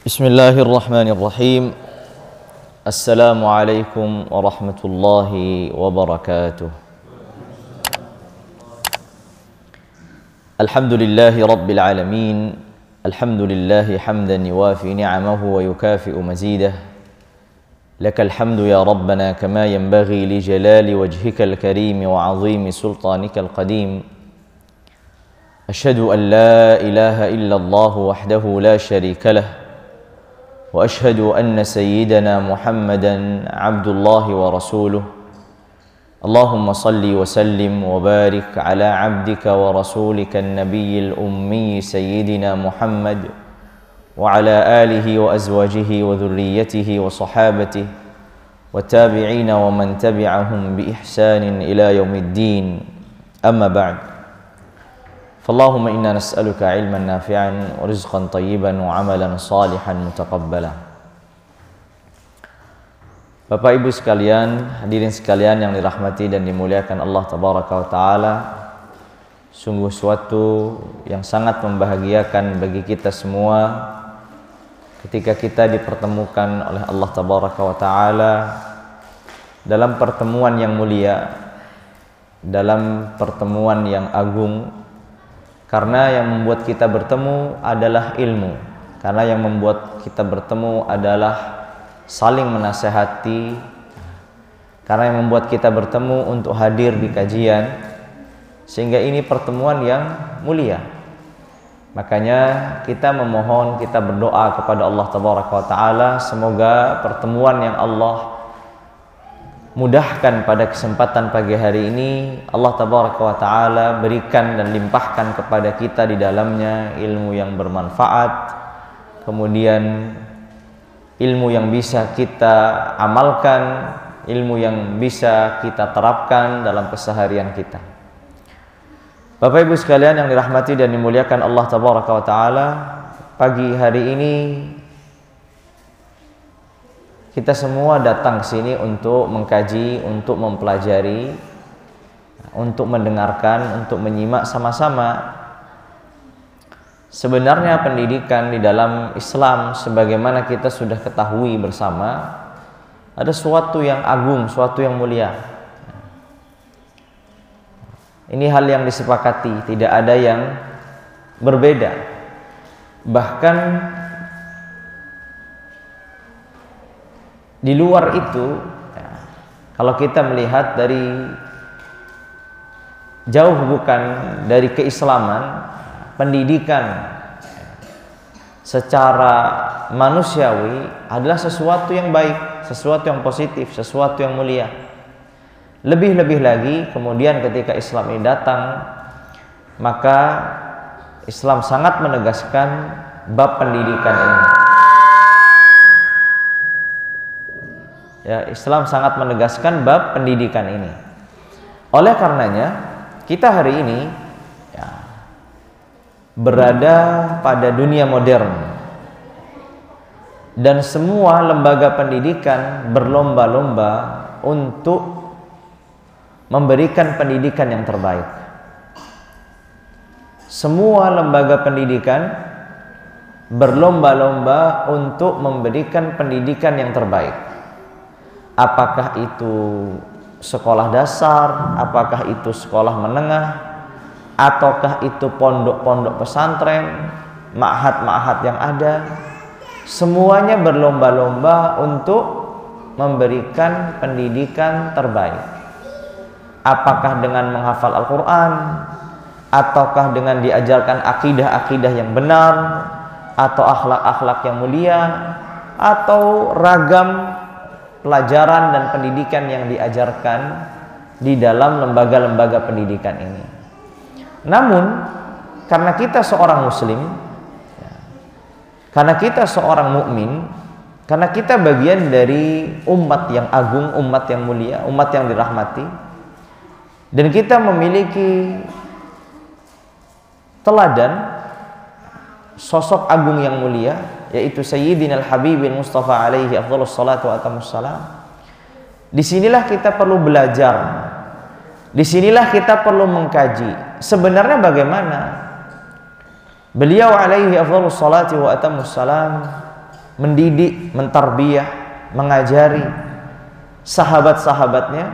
Bismillahirrahmanirrahim. Assalamualaikum warahmatullahi wabarakatuh. Alhamdulillahi rabbil alamin. Alhamdulillahi hamdan yuwafi ni'amahu wa yukafi'u mazidah. Lakal hamdu ya rabbana kama yanbaghi li jalali wajhikal karim wa 'azimi sultanikal qadim. Asyhadu an la ilaha illallah wahdahu la syarika lah. وأشهد أن سيدنا محمدا عبد الله ورسوله اللهم صل وسلم وبارك على عبدك ورسولك النبي الأمي سيدنا محمد وعلى آله وأزواجه وذريته وصحابته والتابعين ومن تبعهم بإحسان إلى يوم الدين أما بعد فاللهم إنا نسألك علما نافعا ورزقا طيبا وعملا صالحا متقبلا. Bapak Ibu sekalian, hadirin sekalian yang dirahmati dan dimuliakan Allah Tabaraka wa Ta'ala, sungguh suatu yang sangat membahagiakan bagi kita semua ketika kita dipertemukan oleh Allah Tabaraka wa Ta'ala dalam pertemuan yang mulia, dalam pertemuan yang agung. Karena yang membuat kita bertemu adalah ilmu. Karena yang membuat kita bertemu adalah saling menasehati. Karena yang membuat kita bertemu untuk hadir di kajian. Sehingga ini pertemuan yang mulia. Makanya kita memohon, kita berdoa kepada Allah Tabaraka wa Ta'ala, semoga pertemuan yang Allah mudahkan pada kesempatan pagi hari ini, Allah Tabaraka wa Ta'ala berikan dan limpahkan kepada kita di dalamnya ilmu yang bermanfaat, kemudian ilmu yang bisa kita amalkan, ilmu yang bisa kita terapkan dalam keseharian kita. Bapak Ibu sekalian yang dirahmati dan dimuliakan Allah Tabaraka wa Ta'ala, pagi hari ini kita semua datang ke sini untuk mengkaji, untuk mempelajari, untuk mendengarkan, untuk menyimak sama-sama. Sebenarnya pendidikan di dalam Islam sebagaimana kita sudah ketahui bersama, ada suatu yang agung, suatu yang mulia. Ini hal yang disepakati, tidak ada yang berbeda. Bahkan di luar itu, kalau kita melihat dari jauh bukan dari keislaman, pendidikan secara manusiawi adalah sesuatu yang baik, sesuatu yang positif, sesuatu yang mulia. Lebih-lebih lagi kemudian ketika Islam ini datang, maka Islam sangat menegaskan bab pendidikan ini. Ya, Islam sangat menegaskan bab pendidikan ini. Oleh karenanya, kita hari ini berada pada dunia modern. Dan semua lembaga pendidikan berlomba-lomba untuk memberikan pendidikan yang terbaik. Semua lembaga pendidikan berlomba-lomba untuk memberikan pendidikan yang terbaik. Apakah itu sekolah dasar, apakah itu sekolah menengah, ataukah itu pondok-pondok pesantren, ma'had-ma'had yang ada, semuanya berlomba-lomba untuk memberikan pendidikan terbaik. Apakah dengan menghafal Al-Quran, ataukah dengan diajarkan akidah-akidah yang benar, atau akhlak-akhlak yang mulia, atau ragam pelajaran dan pendidikan yang diajarkan di dalam lembaga-lembaga pendidikan ini. Namun, karena kita seorang muslim, karena kita seorang mukmin, karena kita bagian dari umat yang agung, umat yang mulia, umat yang dirahmati, dan kita memiliki teladan sosok agung yang mulia, yaitu Sayyidina Al-Habibil Mustafa alaihi afdhalus salatu wa atamus salam. Disinilah kita perlu belajar, disinilah kita perlu mengkaji sebenarnya bagaimana beliau alaihi afdhalus salatu wa atamus salam mendidik, mentarbiyah, mengajari sahabat-sahabatnya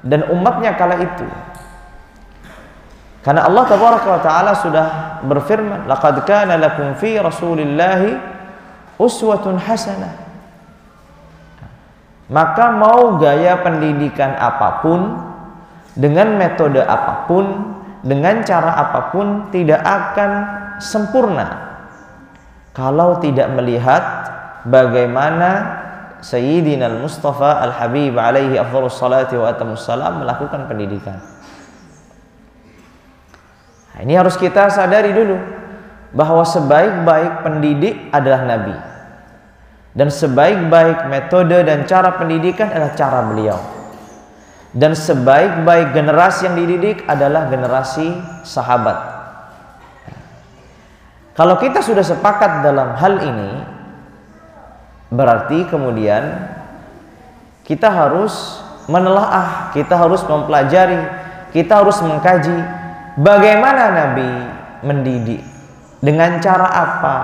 dan umatnya kala itu. Karena Allah Tabaraka wa Ta'ala sudah berfirman, laqad kana lakum fi Rasulillahi uswatun hasanah. Maka mau gaya pendidikan apapun, dengan metode apapun, dengan cara apapun, tidak akan sempurna kalau tidak melihat bagaimana Sayyidina Al-Mustafa Al-Habib alaihi afdhalus salati wa atamus salam melakukan pendidikan. Nah, ini harus kita sadari dulu bahwa sebaik-baik pendidik adalah Nabi, dan sebaik-baik metode dan cara pendidikan adalah cara beliau, dan sebaik-baik generasi yang dididik adalah generasi sahabat. Kalau kita sudah sepakat dalam hal ini, berarti kemudian kita harus menelaah, kita harus mempelajari, kita harus mengkaji bagaimana Nabi mendidik, dengan cara apa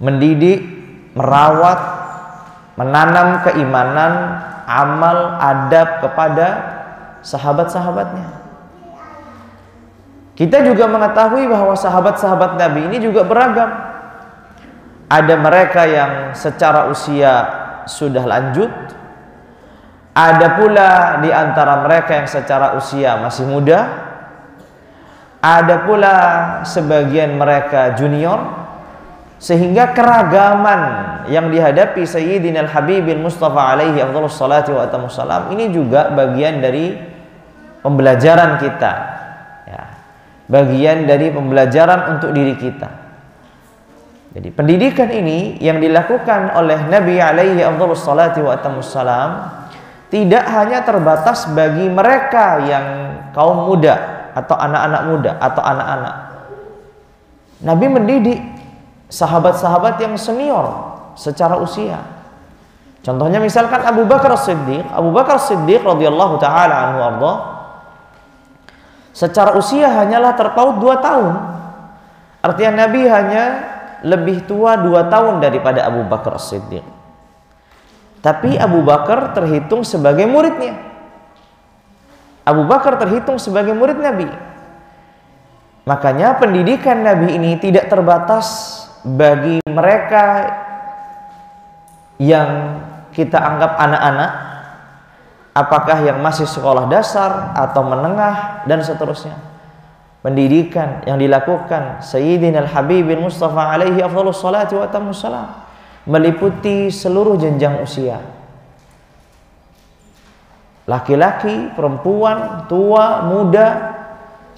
mendidik, merawat, menanam keimanan, amal, adab kepada sahabat-sahabatnya. Kita juga mengetahui bahwa sahabat-sahabat Nabi ini juga beragam. Ada mereka yang secara usia sudah lanjut, ada pula di antara mereka yang secara usia masih muda, ada pula sebagian mereka junior, sehingga keragaman yang dihadapi Sayyidina Al-Habib Mustafa alaihi afdhalus salati wa atamus salam ini juga bagian dari pembelajaran kita, ya, bagian dari pembelajaran untuk diri kita. Jadi pendidikan ini yang dilakukan oleh Nabi alaihi afdhalus salati wa atamus salam tidak hanya terbatas bagi mereka yang kaum muda atau anak-anak muda atau anak-anak. Nabi mendidik sahabat-sahabat yang senior secara usia. Contohnya misalkan Abu Bakar As-Siddiq. Abu Bakar As-Siddiq radhiyallahu taala anhu arda, secara usia hanyalah terpaut 2 tahun. Artinya Nabi hanya lebih tua 2 tahun daripada Abu Bakar As-Siddiq. Tapi Abu Bakar terhitung sebagai muridnya. Abu Bakar terhitung sebagai murid Nabi. Makanya pendidikan Nabi ini tidak terbatas bagi mereka yang kita anggap anak-anak, apakah yang masih sekolah dasar atau menengah dan seterusnya. Pendidikan yang dilakukan Sayyidina Al-Habib Mustafa alaihi afdhalus salati wa atamus salam meliputi seluruh jenjang usia. Laki-laki, perempuan, tua, muda,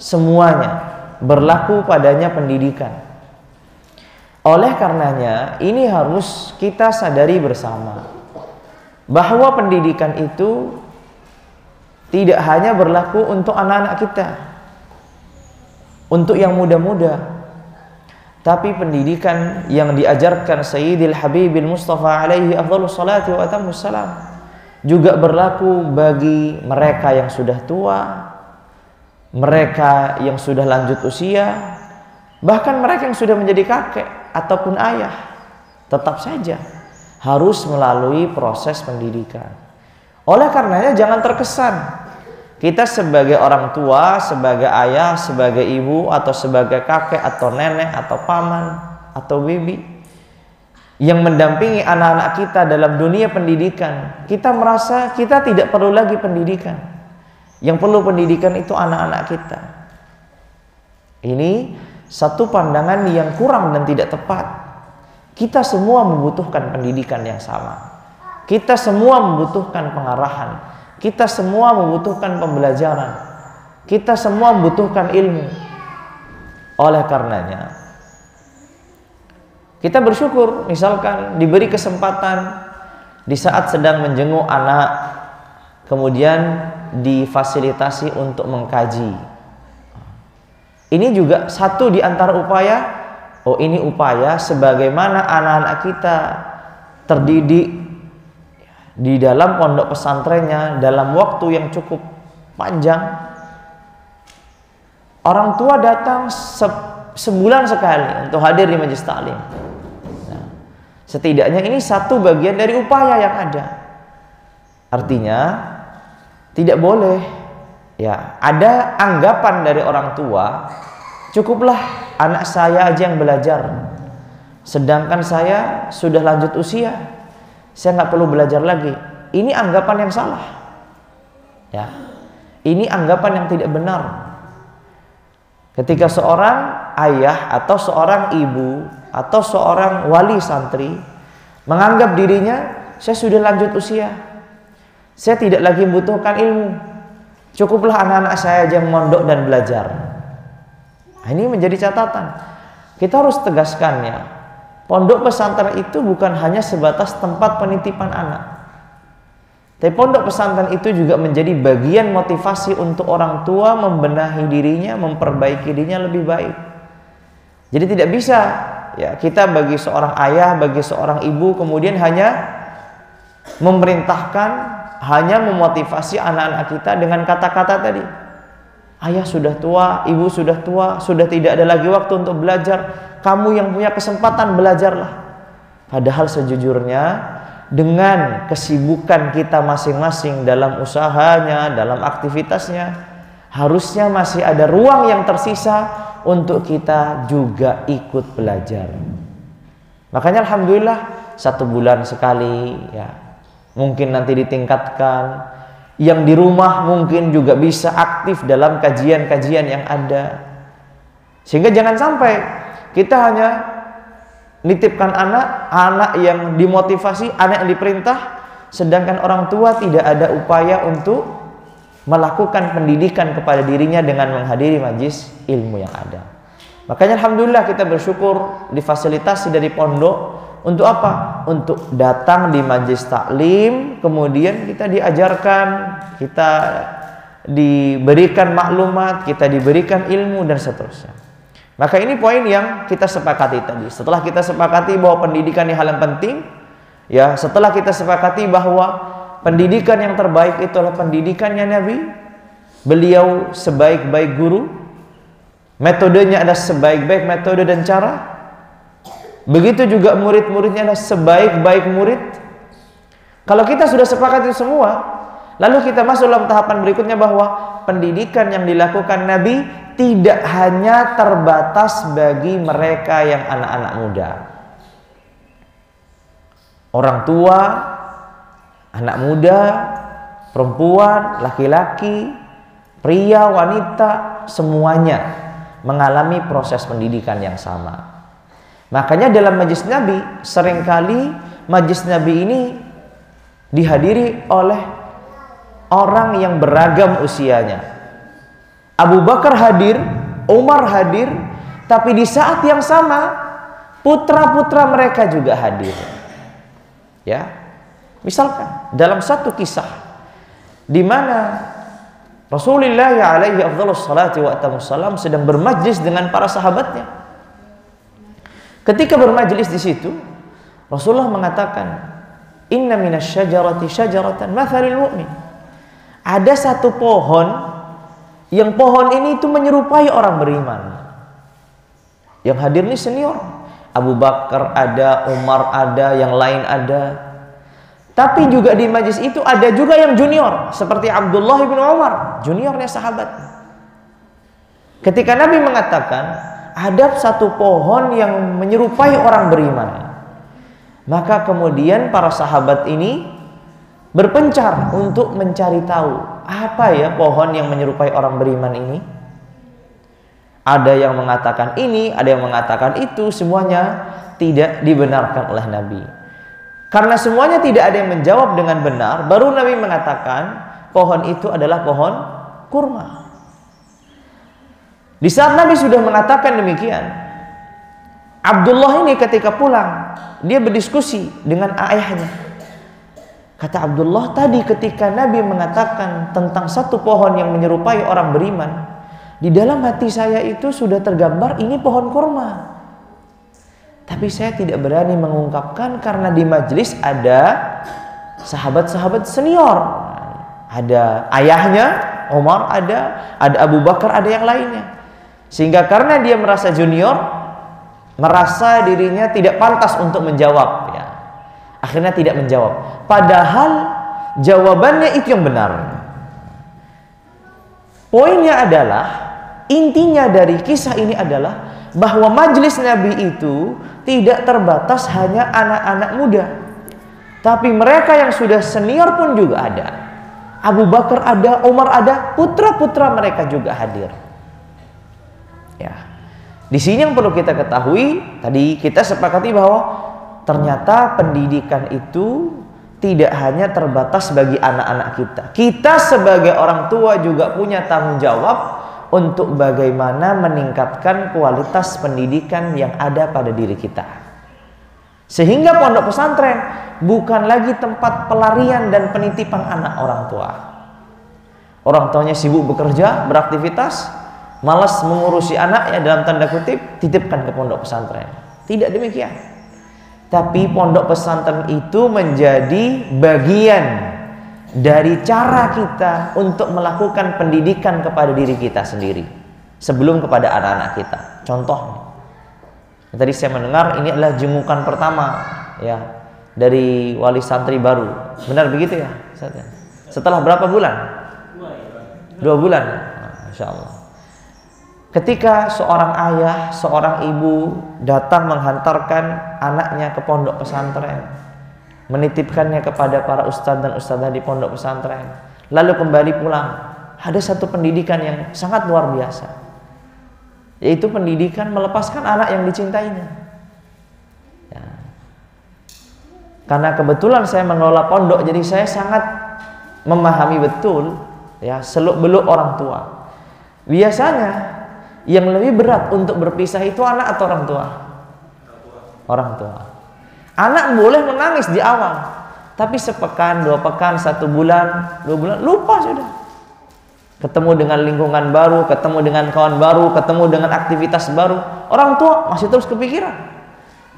semuanya berlaku padanya pendidikan. Oleh karenanya, ini harus kita sadari bersama bahwa pendidikan itu tidak hanya berlaku untuk anak-anak kita, untuk yang muda-muda, tapi pendidikan yang diajarkan Sayyidil Habibil Mustafa alaihi afdhalus salati wa atamus salam juga berlaku bagi mereka yang sudah tua, mereka yang sudah lanjut usia, bahkan mereka yang sudah menjadi kakek ataupun ayah, tetap saja harus melalui proses pendidikan. Oleh karenanya jangan terkesan kita sebagai orang tua, sebagai ayah, sebagai ibu, atau sebagai kakek atau nenek atau paman atau bibi yang mendampingi anak-anak kita dalam dunia pendidikan, kita merasa kita tidak perlu lagi pendidikan. Yang perlu pendidikan itu anak-anak kita. Ini satu pandangan yang kurang dan tidak tepat. Kita semua membutuhkan pendidikan yang sama. Kita semua membutuhkan pengarahan. Kita semua membutuhkan pembelajaran. Kita semua membutuhkan ilmu. Oleh karenanya, kita bersyukur misalkan diberi kesempatan di saat sedang menjenguk anak, kemudian difasilitasi untuk mengkaji. Ini juga satu di antara upaya, ini upaya sebagaimana anak-anak kita terdidik di dalam pondok pesantrennya dalam waktu yang cukup panjang. Orang tua datang sebulan sekali untuk hadir di majelis taklim. Setidaknya ini satu bagian dari upaya yang ada. Artinya tidak boleh ya ada anggapan dari orang tua, cukuplah anak saya aja yang belajar, sedangkan saya sudah lanjut usia, saya nggak perlu belajar lagi. Ini anggapan yang salah. Ya, ini anggapan yang tidak benar. Ketika seorang ayah atau seorang ibu atau seorang wali santri menganggap dirinya, saya sudah lanjut usia, saya tidak lagi membutuhkan ilmu, cukuplah anak-anak saya aja yang mondok dan belajar. Nah, ini menjadi catatan. Kita harus tegaskannya, pondok pesantren itu bukan hanya sebatas tempat penitipan anak. Tapi pondok pesantren itu juga menjadi bagian motivasi untuk orang tua membenahi dirinya, memperbaiki dirinya lebih baik. Jadi tidak bisa ya kita bagi seorang ayah, bagi seorang ibu kemudian hanya memerintahkan, hanya memotivasi anak-anak kita dengan kata-kata tadi. Ayah sudah tua, ibu sudah tua, sudah tidak ada lagi waktu untuk belajar. Kamu yang punya kesempatan belajarlah. Padahal sejujurnya dengan kesibukan kita masing-masing dalam usahanya, dalam aktivitasnya, harusnya masih ada ruang yang tersisa untuk kita juga ikut belajar. Makanya alhamdulillah 1 bulan sekali ya, mungkin nanti ditingkatkan. Yang di rumah mungkin juga bisa aktif dalam kajian-kajian yang ada. Sehingga jangan sampai kita hanya nitipkan anak yang dimotivasi, anak yang diperintah, sedangkan orang tua tidak ada upaya untuk melakukan pendidikan kepada dirinya dengan menghadiri majlis ilmu yang ada. Makanya alhamdulillah kita bersyukur difasilitasi dari pondok. Untuk apa? Untuk datang di majlis taklim, kemudian kita diajarkan, kita diberikan maklumat, kita diberikan ilmu dan seterusnya. Maka ini poin yang kita sepakati tadi. Setelah kita sepakati bahwa pendidikan ini hal yang penting, ya, setelah kita sepakati bahwa pendidikan yang terbaik itu adalah pendidikannya Nabi, beliau sebaik-baik guru, metodenya adalah sebaik-baik metode dan cara. Begitu juga murid-muridnya adalah sebaik-baik murid. Kalau kita sudah sepakat itu semua, lalu kita masuk dalam tahapan berikutnya bahwa pendidikan yang dilakukan Nabi tidak hanya terbatas bagi mereka yang anak-anak muda. Orang tua, anak muda, perempuan, laki-laki, pria, wanita, semuanya mengalami proses pendidikan yang sama. Makanya dalam majlis Nabi, seringkali majlis Nabi ini dihadiri oleh orang yang beragam usianya. Abu Bakar hadir, Umar hadir, tapi di saat yang sama putra-putra mereka juga hadir. Ya, misalkan dalam satu kisah di mana Rasulullah alaihi afdhalus salati wa atamus salam sedang bermajlis dengan para sahabatnya. Ketika bermajlis di situ, Rasulullah mengatakan, "Inna minasyajarati syajaratan mathalil mu'min." Ada satu pohon yang pohon ini itu menyerupai orang beriman. Yang hadir ini senior. Abu Bakar ada, Umar ada, yang lain ada. Tapi juga di majlis itu ada juga yang junior, seperti Abdullah bin Umar, juniornya sahabat. Ketika Nabi mengatakan ada satu pohon yang menyerupai orang beriman, maka kemudian para sahabat ini berpencar untuk mencari tahu apa ya pohon yang menyerupai orang beriman ini. Ada yang mengatakan ini, ada yang mengatakan itu, semuanya tidak dibenarkan oleh Nabi. Karena semuanya tidak ada yang menjawab dengan benar, baru Nabi mengatakan pohon itu adalah pohon kurma. Di saat Nabi sudah mengatakan demikian, Abdullah ini ketika pulang, dia berdiskusi dengan ayahnya. Kata Abdullah, tadi ketika Nabi mengatakan tentang satu pohon yang menyerupai orang beriman, di dalam hati saya itu sudah tergambar ini pohon kurma. Tapi saya tidak berani mengungkapkan karena di majelis ada sahabat-sahabat senior. Ada ayahnya, Umar ada Abu Bakar, ada yang lainnya. Sehingga karena dia merasa junior, merasa dirinya tidak pantas untuk menjawab ya. Akhirnya tidak menjawab. Padahal jawabannya itu yang benar. Poinnya adalah, intinya dari kisah ini adalah bahwa majelis Nabi itu tidak terbatas hanya anak-anak muda, tapi mereka yang sudah senior pun juga ada. Abu Bakar ada, Umar ada, putra-putra mereka juga hadir. Ya. Di sini yang perlu kita ketahui, tadi kita sepakati bahwa ternyata pendidikan itu tidak hanya terbatas bagi anak-anak kita. Kita sebagai orang tua juga punya tanggung jawab untuk bagaimana meningkatkan kualitas pendidikan yang ada pada diri kita. Sehingga pondok pesantren bukan lagi tempat pelarian dan penitipan anak orang tua. Orang tuanya sibuk bekerja, beraktivitas, malas mengurusi anaknya dalam tanda kutip, titipkan ke pondok pesantren. Tidak demikian. Tapi pondok pesantren itu menjadi bagian dari cara kita untuk melakukan pendidikan kepada diri kita sendiri sebelum kepada anak-anak kita. Contoh, tadi saya mendengar ini adalah jengukan pertama ya dari wali santri baru. Benar begitu ya? Setelah berapa bulan? 2 bulan. Masya Allah. Ketika seorang ayah, seorang ibu datang menghantarkan anaknya ke pondok pesantren, menitipkannya kepada para ustadz dan ustadzah di pondok pesantren, lalu kembali pulang, ada satu pendidikan yang sangat luar biasa, yaitu pendidikan melepaskan anak yang dicintainya. Ya. Karena kebetulan saya mengelola pondok, jadi saya sangat memahami betul ya seluk-beluk orang tua. Biasanya yang lebih berat untuk berpisah itu anak atau orang tua? Orang tua. Anak boleh menangis di awal, tapi sepekan, 2 pekan, 1 bulan, 2 bulan, lupa sudah. Ketemu dengan lingkungan baru, ketemu dengan kawan baru, ketemu dengan aktivitas baru, orang tua masih terus kepikiran.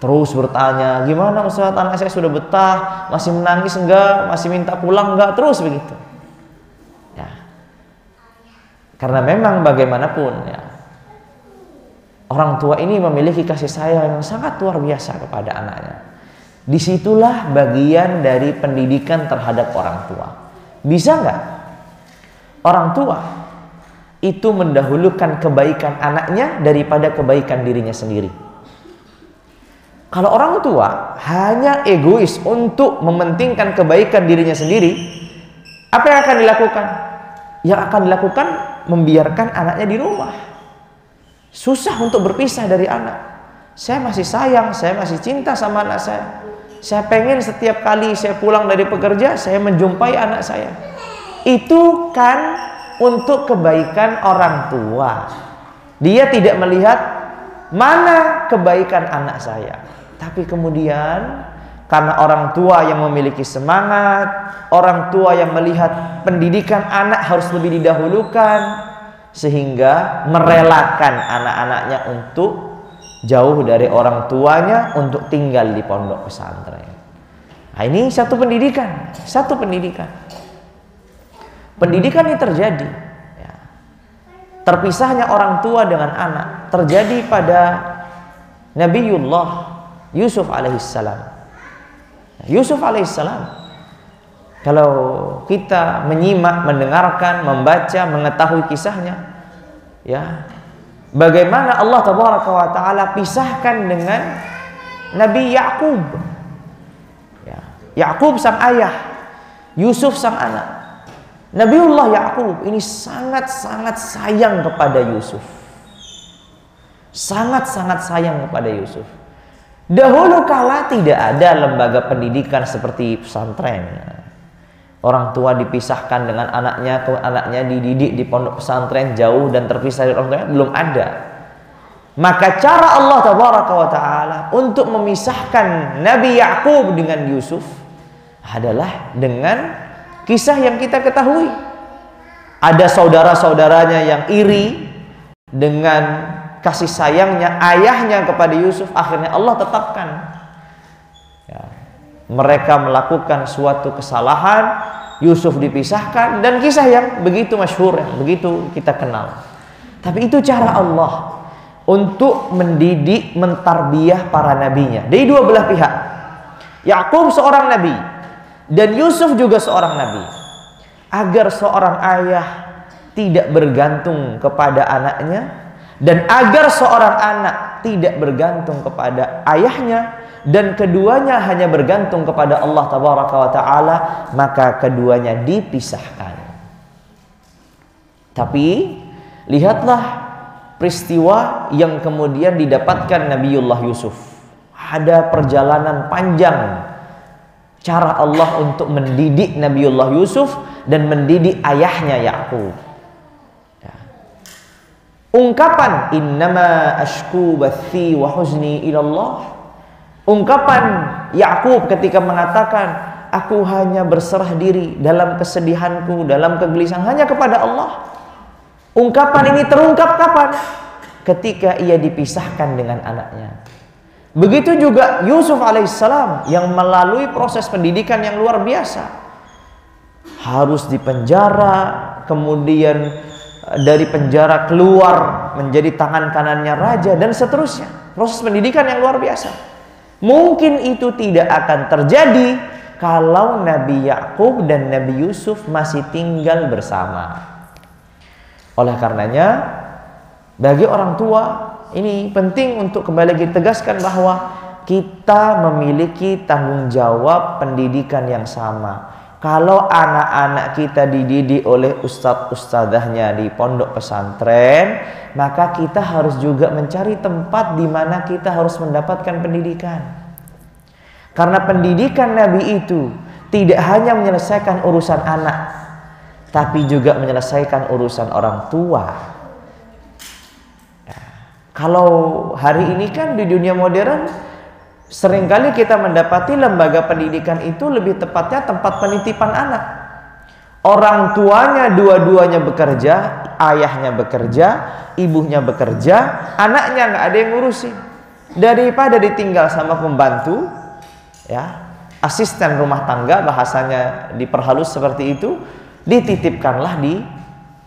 Terus bertanya, gimana Ustaz, anak saya sudah betah, masih menangis enggak, masih minta pulang enggak, terus begitu. Ya. Karena memang bagaimanapun ya, orang tua ini memiliki kasih sayang yang sangat luar biasa kepada anaknya. Disitulah bagian dari pendidikan terhadap orang tua. Bisa nggak orang tua itu mendahulukan kebaikan anaknya daripada kebaikan dirinya sendiri? Kalau orang tua hanya egois untuk mementingkan kebaikan dirinya sendiri, apa yang akan dilakukan? Yang akan dilakukan membiarkan anaknya di rumah. Susah untuk berpisah dari anak. Saya masih sayang, saya masih cinta sama anak saya. Saya pengen setiap kali saya pulang dari pekerja, saya menjumpai anak saya. Itu kan untuk kebaikan orang tua. Dia tidak melihat mana kebaikan anak saya. Tapi kemudian karena orang tua yang memiliki semangat, orang tua yang melihat pendidikan anak harus lebih didahulukan, sehingga merelakan anak-anaknya untuk jauh dari orang tuanya untuk tinggal di pondok pesantren. Nah, ini satu pendidikan, satu pendidikan. Pendidikan ini terjadi ya. Terpisahnya orang tua dengan anak terjadi pada Nabiullah Yusuf alaihissalam. Yusuf alaihissalam, kalau kita menyimak, mendengarkan, membaca, mengetahui kisahnya, ya, bagaimana Allah Tabaraka wa Ta'ala pisahkan dengan Nabi Yakub. Ya, Yakub sang ayah, Yusuf sang anak. Nabiullah Yakub ini sangat-sangat sayang kepada Yusuf. Sangat-sangat sayang kepada Yusuf. Dahulu kala tidak ada lembaga pendidikan seperti pesantren. Orang tua dipisahkan dengan anaknya dididik di pondok pesantren jauh dan terpisah dari orang tuanya, belum ada. Maka cara Allah Tabaraka wa Ta'ala untuk memisahkan Nabi Yakub dengan Yusuf adalah dengan kisah yang kita ketahui. Ada saudara-saudaranya yang iri dengan kasih sayangnya ayahnya kepada Yusuf. Akhirnya Allah tetapkan ya, mereka melakukan suatu kesalahan, Yusuf dipisahkan, dan kisah yang begitu masyhur, yang begitu kita kenal. Tapi itu cara Allah untuk mendidik, mentarbiyah para nabinya dari dua belah pihak. Yakub seorang nabi dan Yusuf juga seorang nabi. Agar seorang ayah tidak bergantung kepada anaknya dan agar seorang anak tidak bergantung kepada ayahnya dan keduanya hanya bergantung kepada Allah Tabaraka wa Ta'ala, maka keduanya dipisahkan. Tapi lihatlah peristiwa yang kemudian didapatkan Nabiullah Yusuf. Ada perjalanan panjang cara Allah untuk mendidik Nabiullah Yusuf dan mendidik ayahnya Yakub. Ya. Ungkapan innama ashku bathi wa huzni ilallah. Ungkapan Yakub ketika mengatakan aku hanya berserah diri dalam kesedihanku, dalam kegelisahan hanya kepada Allah. Ungkapan ini terungkap kapan? Ketika ia dipisahkan dengan anaknya. Begitu juga Yusuf alaihissalam yang melalui proses pendidikan yang luar biasa. Harus dipenjara, kemudian dari penjara keluar menjadi tangan kanannya raja dan seterusnya. Proses pendidikan yang luar biasa. Mungkin itu tidak akan terjadi kalau Nabi Yakub dan Nabi Yusuf masih tinggal bersama. Oleh karenanya, bagi orang tua ini penting untuk kembali lagi ditegaskan bahwa kita memiliki tanggung jawab pendidikan yang sama. Kalau anak-anak kita dididik oleh ustadz-ustadzahnya di pondok pesantren, maka kita harus juga mencari tempat di mana kita harus mendapatkan pendidikan. Karena pendidikan Nabi itu tidak hanya menyelesaikan urusan anak, tapi juga menyelesaikan urusan orang tua. Kalau hari ini kan di dunia modern seringkali kita mendapati lembaga pendidikan itu lebih tepatnya tempat penitipan anak. Orang tuanya dua-duanya bekerja, ayahnya bekerja, ibunya bekerja, anaknya nggak ada yang ngurusin. Daripada ditinggal sama pembantu, ya, asisten rumah tangga bahasanya diperhalus seperti itu, dititipkanlah di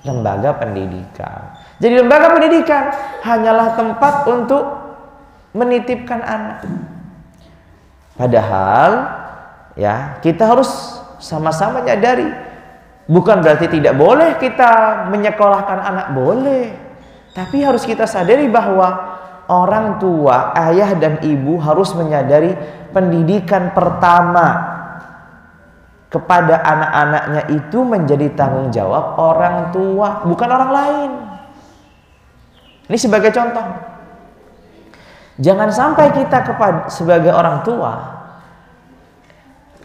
lembaga pendidikan. Jadi lembaga pendidikan hanyalah tempat untuk menitipkan anak. Padahal ya kita harus sama-sama nyadari, bukan berarti tidak boleh kita menyekolahkan anak, boleh. Tapi harus kita sadari bahwa orang tua, ayah dan ibu harus menyadari pendidikan pertama kepada anak-anaknya itu menjadi tanggung jawab orang tua, bukan orang lain. Ini sebagai contoh. Jangan sampai kita sebagai orang tua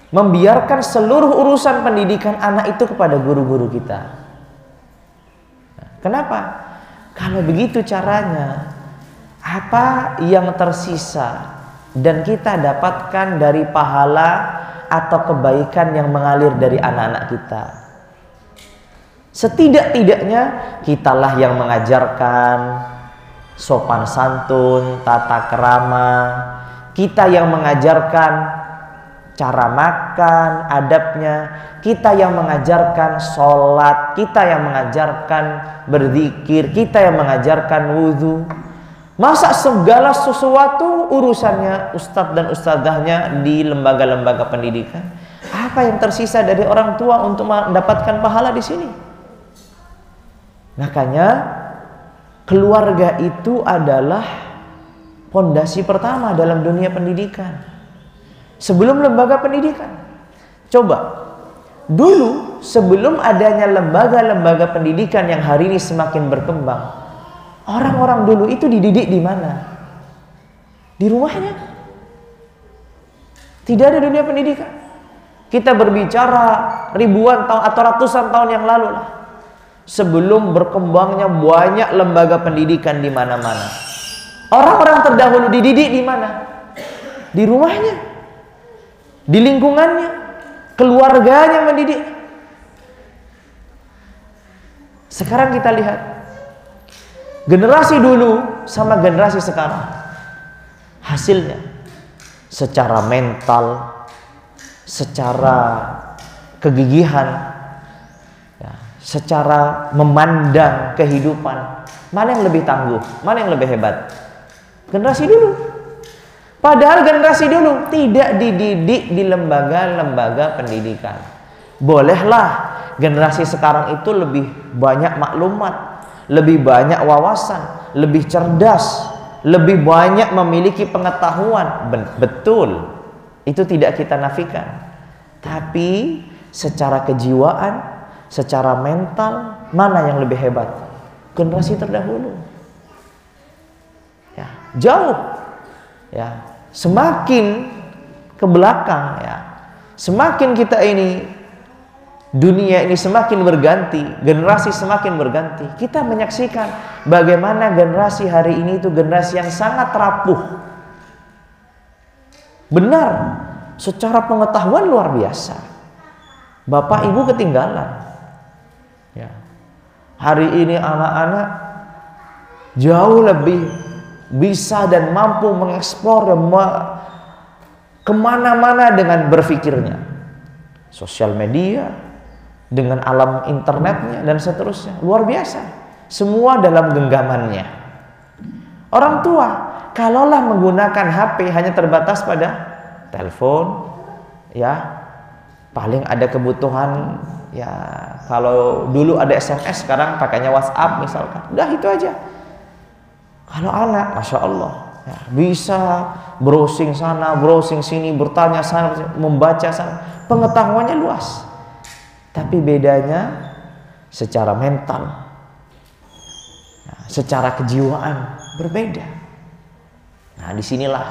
membiarkan seluruh urusan pendidikan anak itu kepada guru-guru kita. Kenapa? Kalau begitu caranya, apa yang tersisa dan kita dapatkan dari pahala atau kebaikan yang mengalir dari anak-anak kita? Setidak-tidaknya kitalah yang mengajarkan sopan santun, tata krama. Kita yang mengajarkan cara makan, adabnya. Kita yang mengajarkan sholat. Kita yang mengajarkan berzikir. Kita yang mengajarkan wudhu. Masa segala sesuatu urusannya ustadz dan ustadzahnya di lembaga-lembaga pendidikan? Apa yang tersisa dari orang tua untuk mendapatkan pahala di sini? Makanya keluarga itu adalah fondasi pertama dalam dunia pendidikan. Sebelum lembaga pendidikan. Coba, dulu sebelum adanya lembaga-lembaga pendidikan yang hari ini semakin berkembang, orang-orang dulu itu dididik di mana? Di rumahnya. Tidak ada dunia pendidikan. Kita berbicara ribuan tahun atau ratusan tahun yang lalu lah. Sebelum berkembangnya banyak lembaga pendidikan di mana-mana. Orang-orang terdahulu dididik di mana? Di rumahnya. Di lingkungannya. Keluarganya mendidik. Sekarang kita lihat generasi dulu sama generasi sekarang. Hasilnya secara mental, secara kegigihan, secara memandang kehidupan, mana yang lebih tangguh, mana yang lebih hebat? Generasi dulu. Padahal generasi dulu tidak dididik di lembaga-lembaga pendidikan. Bolehlah generasi sekarang itu lebih banyak maklumat, lebih banyak wawasan, lebih cerdas, lebih banyak memiliki pengetahuan. Betul, itu tidak kita nafikan. Tapi secara kejiwaan, secara mental, mana yang lebih hebat? Generasi terdahulu. Ya, jauh. Ya, semakin ke belakang, ya, semakin kita ini, dunia ini semakin berganti, generasi semakin berganti. Kita menyaksikan bagaimana generasi hari ini itu generasi yang sangat rapuh. Benar, secara pengetahuan luar biasa. Bapak ibu ketinggalan. Ya. Hari ini anak-anak jauh lebih bisa dan mampu mengeksplor kemana-mana dengan berpikirnya. Sosial media, dengan alam internetnya dan seterusnya, luar biasa. Semua dalam genggamannya. Orang tua kalaulah menggunakan HP hanya terbatas pada telepon, ya, paling ada kebutuhan, ya, kalau dulu ada SMS, sekarang pakainya WhatsApp misalkan, udah itu aja. Kalau anak, masya Allah, ya, bisa browsing sana, browsing sini, bertanya sana, membaca sana, pengetahuannya luas. Tapi bedanya secara mental, secara kejiwaan berbeda. Nah, disinilah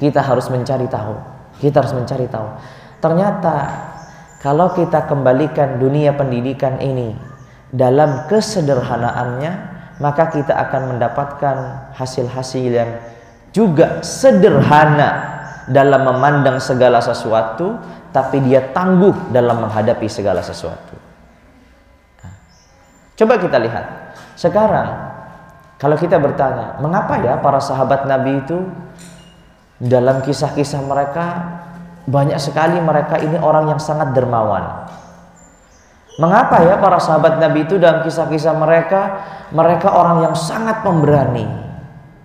kita harus mencari tahu. Kita harus mencari tahu. Ternyata kalau kita kembalikan dunia pendidikan ini dalam kesederhanaannya, maka kita akan mendapatkan hasil-hasil yang juga sederhana dalam memandang segala sesuatu, tapi dia tangguh dalam menghadapi segala sesuatu. Nah, coba kita lihat sekarang. Kalau kita bertanya, mengapa ya para sahabat Nabi itu dalam kisah-kisah mereka banyak sekali mereka ini orang yang sangat dermawan? Mengapa ya para sahabat Nabi itu dalam kisah-kisah mereka orang yang sangat pemberani?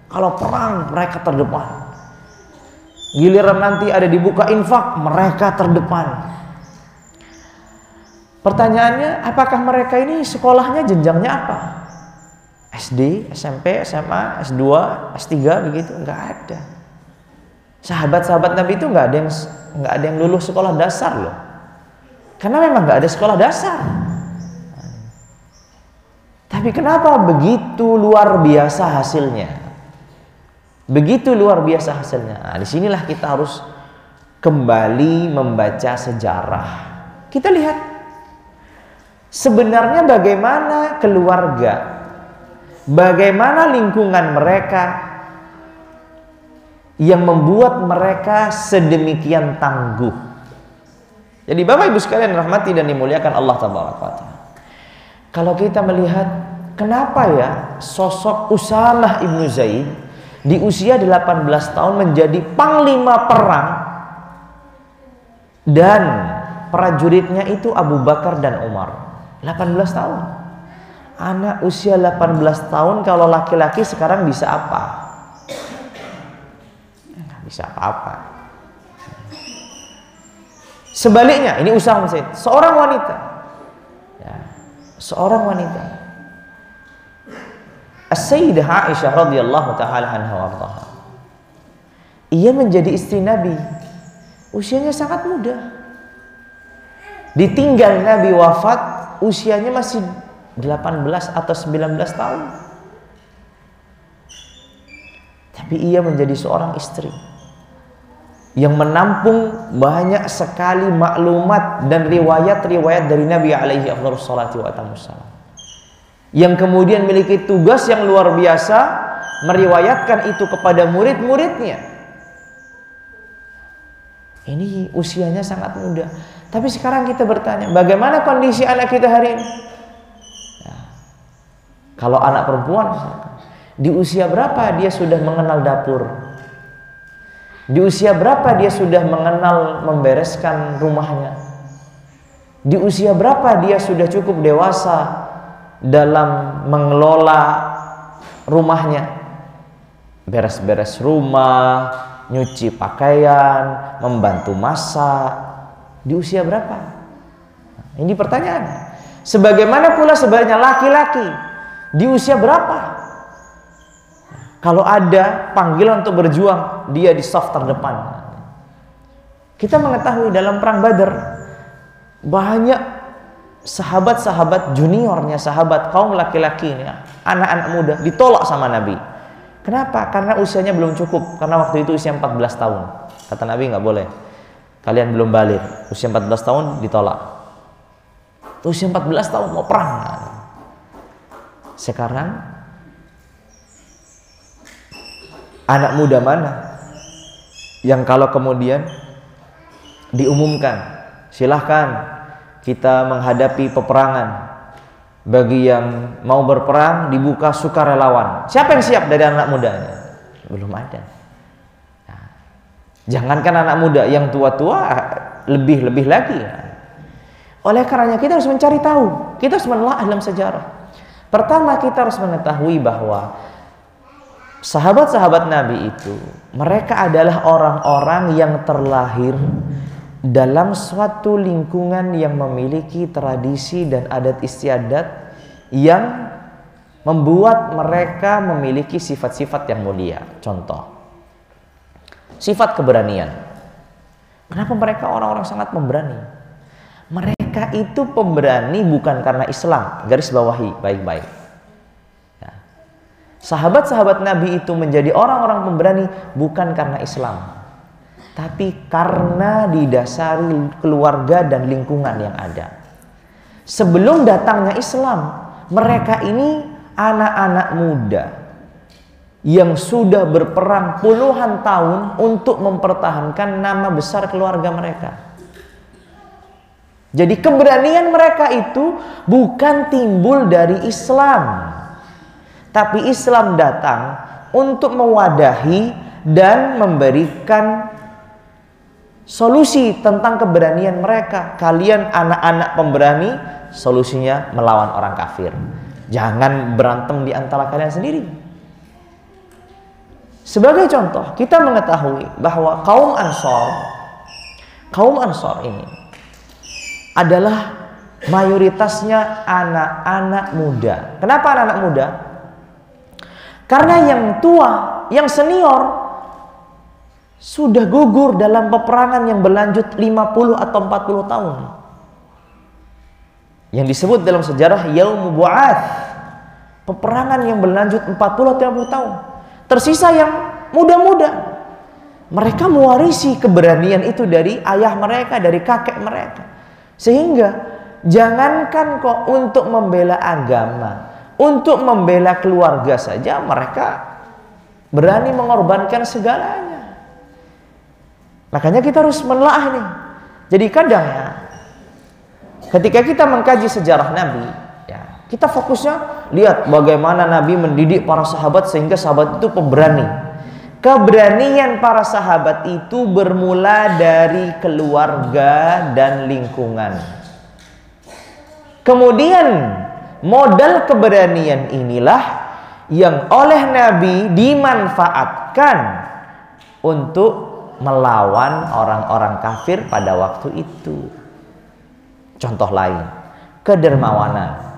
Kalau perang mereka terdepan. Giliran nanti ada dibuka infak, mereka terdepan. Pertanyaannya, apakah mereka ini sekolahnya jenjangnya apa? SD, SMP, SMA, S2, S3 begitu? Enggak ada. Sahabat-sahabat Nabi itu enggak ada yang lulus sekolah dasar loh. Karena memang enggak ada sekolah dasar. Tapi kenapa begitu luar biasa hasilnya? Begitu luar biasa hasilnya. Nah, disinilah kita harus kembali membaca sejarah. Kita lihat sebenarnya bagaimana keluarga, bagaimana lingkungan mereka yang membuat mereka sedemikian tangguh. Jadi Bapak Ibu sekalian rahmati dan dimuliakan Allah Tabaraka wa Ta'ala. Kalau kita melihat kenapa ya sosok Usamah ibnu Zaid di usia 18 tahun menjadi panglima perang dan prajuritnya itu Abu Bakar dan Umar. 18 tahun. Anak usia 18 tahun kalau laki-laki sekarang bisa apa? Nggak bisa apa-apa. Sebaliknya, ini Usamah bin Zaid, seorang wanita. Ya, seorang wanita. As-Sayyidah Aisyah radhiyallahu taala anha warḍaha. Ia menjadi istri Nabi. Usianya sangat muda. Ditinggal Nabi wafat, usianya masih 18 atau 19 tahun. Tapi ia menjadi seorang istri yang menampung banyak sekali maklumat dan riwayat-riwayat dari Nabi alaihi afdhalus salatu wa atamussalam, yang kemudian memiliki tugas yang luar biasa meriwayatkan itu kepada murid-muridnya. Ini usianya sangat muda. Tapi sekarang kita bertanya, bagaimana kondisi anak kita hari ini? Ya, kalau anak perempuan misalkan, di usia berapa dia sudah mengenal dapur? Di usia berapa dia sudah mengenal membereskan rumahnya? Di usia berapa dia sudah cukup dewasa dalam mengelola rumahnya, beres-beres rumah, nyuci pakaian, membantu masak di usia berapa? Ini pertanyaan. Sebagaimana pula sebaliknya laki-laki di usia berapa? Kalau ada panggilan untuk berjuang, dia di saf terdepan. Kita mengetahui dalam perang Badar banyak sahabat-sahabat juniornya, sahabat kaum laki-laki ini, anak-anak muda ditolak sama Nabi. Kenapa? Karena usianya belum cukup. Karena waktu itu usia 14 tahun. Kata Nabi, nggak boleh. Kalian belum balik. Usia 14 tahun ditolak. Usia 14 tahun mau perang. Sekarang anak muda mana yang kalau kemudian diumumkan, silahkan kita menghadapi peperangan, bagi yang mau berperang dibuka sukarelawan, siapa yang siap dari anak mudanya? Belum ada. Nah, jangankan anak muda, yang tua-tua lebih lagi. Oleh karenanya kita harus mencari tahu, kita harus menelaah dalam sejarah. Pertama, kita harus mengetahui bahwa sahabat-sahabat Nabi itu, mereka adalah orang-orang yang terlahir dalam suatu lingkungan yang memiliki tradisi dan adat istiadat yang membuat mereka memiliki sifat-sifat yang mulia. Contoh, sifat keberanian. Kenapa mereka orang-orang sangat pemberani? Mereka itu pemberani bukan karena Islam. Garis bawahi baik-baik. Sahabat-sahabat Nabi itu menjadi orang-orang pemberani bukan karena Islam, tapi karena didasari keluarga dan lingkungan yang ada. Sebelum datangnya Islam, mereka ini anak-anak muda yang sudah berperang puluhan tahun untuk mempertahankan nama besar keluarga mereka. Jadi keberanian mereka itu bukan timbul dari Islam, tapi Islam datang untuk mewadahi dan memberikan solusi tentang keberanian mereka. Kalian anak-anak pemberani, solusinya melawan orang kafir. Jangan berantem di antara kalian sendiri. Sebagai contoh, kita mengetahui bahwa kaum Ansor ini adalah mayoritasnya anak-anak muda. Kenapa anak-anak muda? Karena yang tua, yang senior sudah gugur dalam peperangan yang berlanjut 50 atau 40 tahun. Yang disebut dalam sejarah Yaum Bu'ath. Peperangan yang berlanjut 40 atau 50 tahun. Tersisa yang muda-muda. Mereka mewarisi keberanian itu dari ayah mereka, dari kakek mereka. Sehingga jangankan kok untuk membela agama, untuk membela keluarga saja mereka berani mengorbankan segalanya. Makanya kita harus menelaah nih. Jadi kadang ya, ketika kita mengkaji sejarah Nabi, ya, kita fokusnya lihat bagaimana Nabi mendidik para sahabat sehingga sahabat itu pemberani. Keberanian para sahabat itu bermula dari keluarga dan lingkungan. Kemudian modal keberanian inilah yang oleh Nabi dimanfaatkan untuk melawan orang-orang kafir pada waktu itu. Contoh lain, kedermawanan.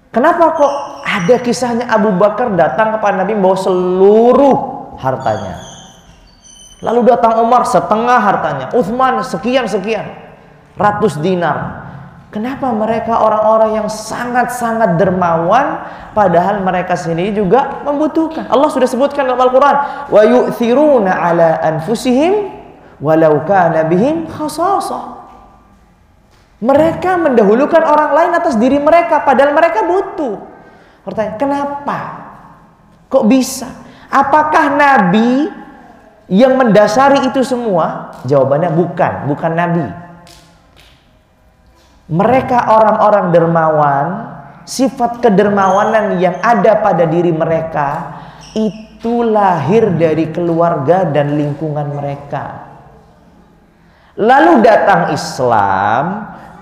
Kenapa kok ada kisahnya Abu Bakar datang kepada Nabi membawa seluruh hartanya? Lalu datang Umar setengah hartanya, Utsman sekian-sekian ratus dinar. Kenapa mereka orang-orang yang sangat-sangat dermawan padahal mereka sendiri juga membutuhkan? Allah sudah sebutkan dalam Al-Quran, wa yu'thiruna ala anfusihim walau kana bihim khasasah. Mereka mendahulukan orang lain atas diri mereka padahal mereka butuh. Pertanyaan, kenapa? Kok bisa? Apakah Nabi yang mendasari itu semua? Jawabannya bukan Nabi. Mereka orang-orang dermawan, sifat kedermawanan yang ada pada diri mereka itu lahir dari keluarga dan lingkungan mereka. Lalu datang Islam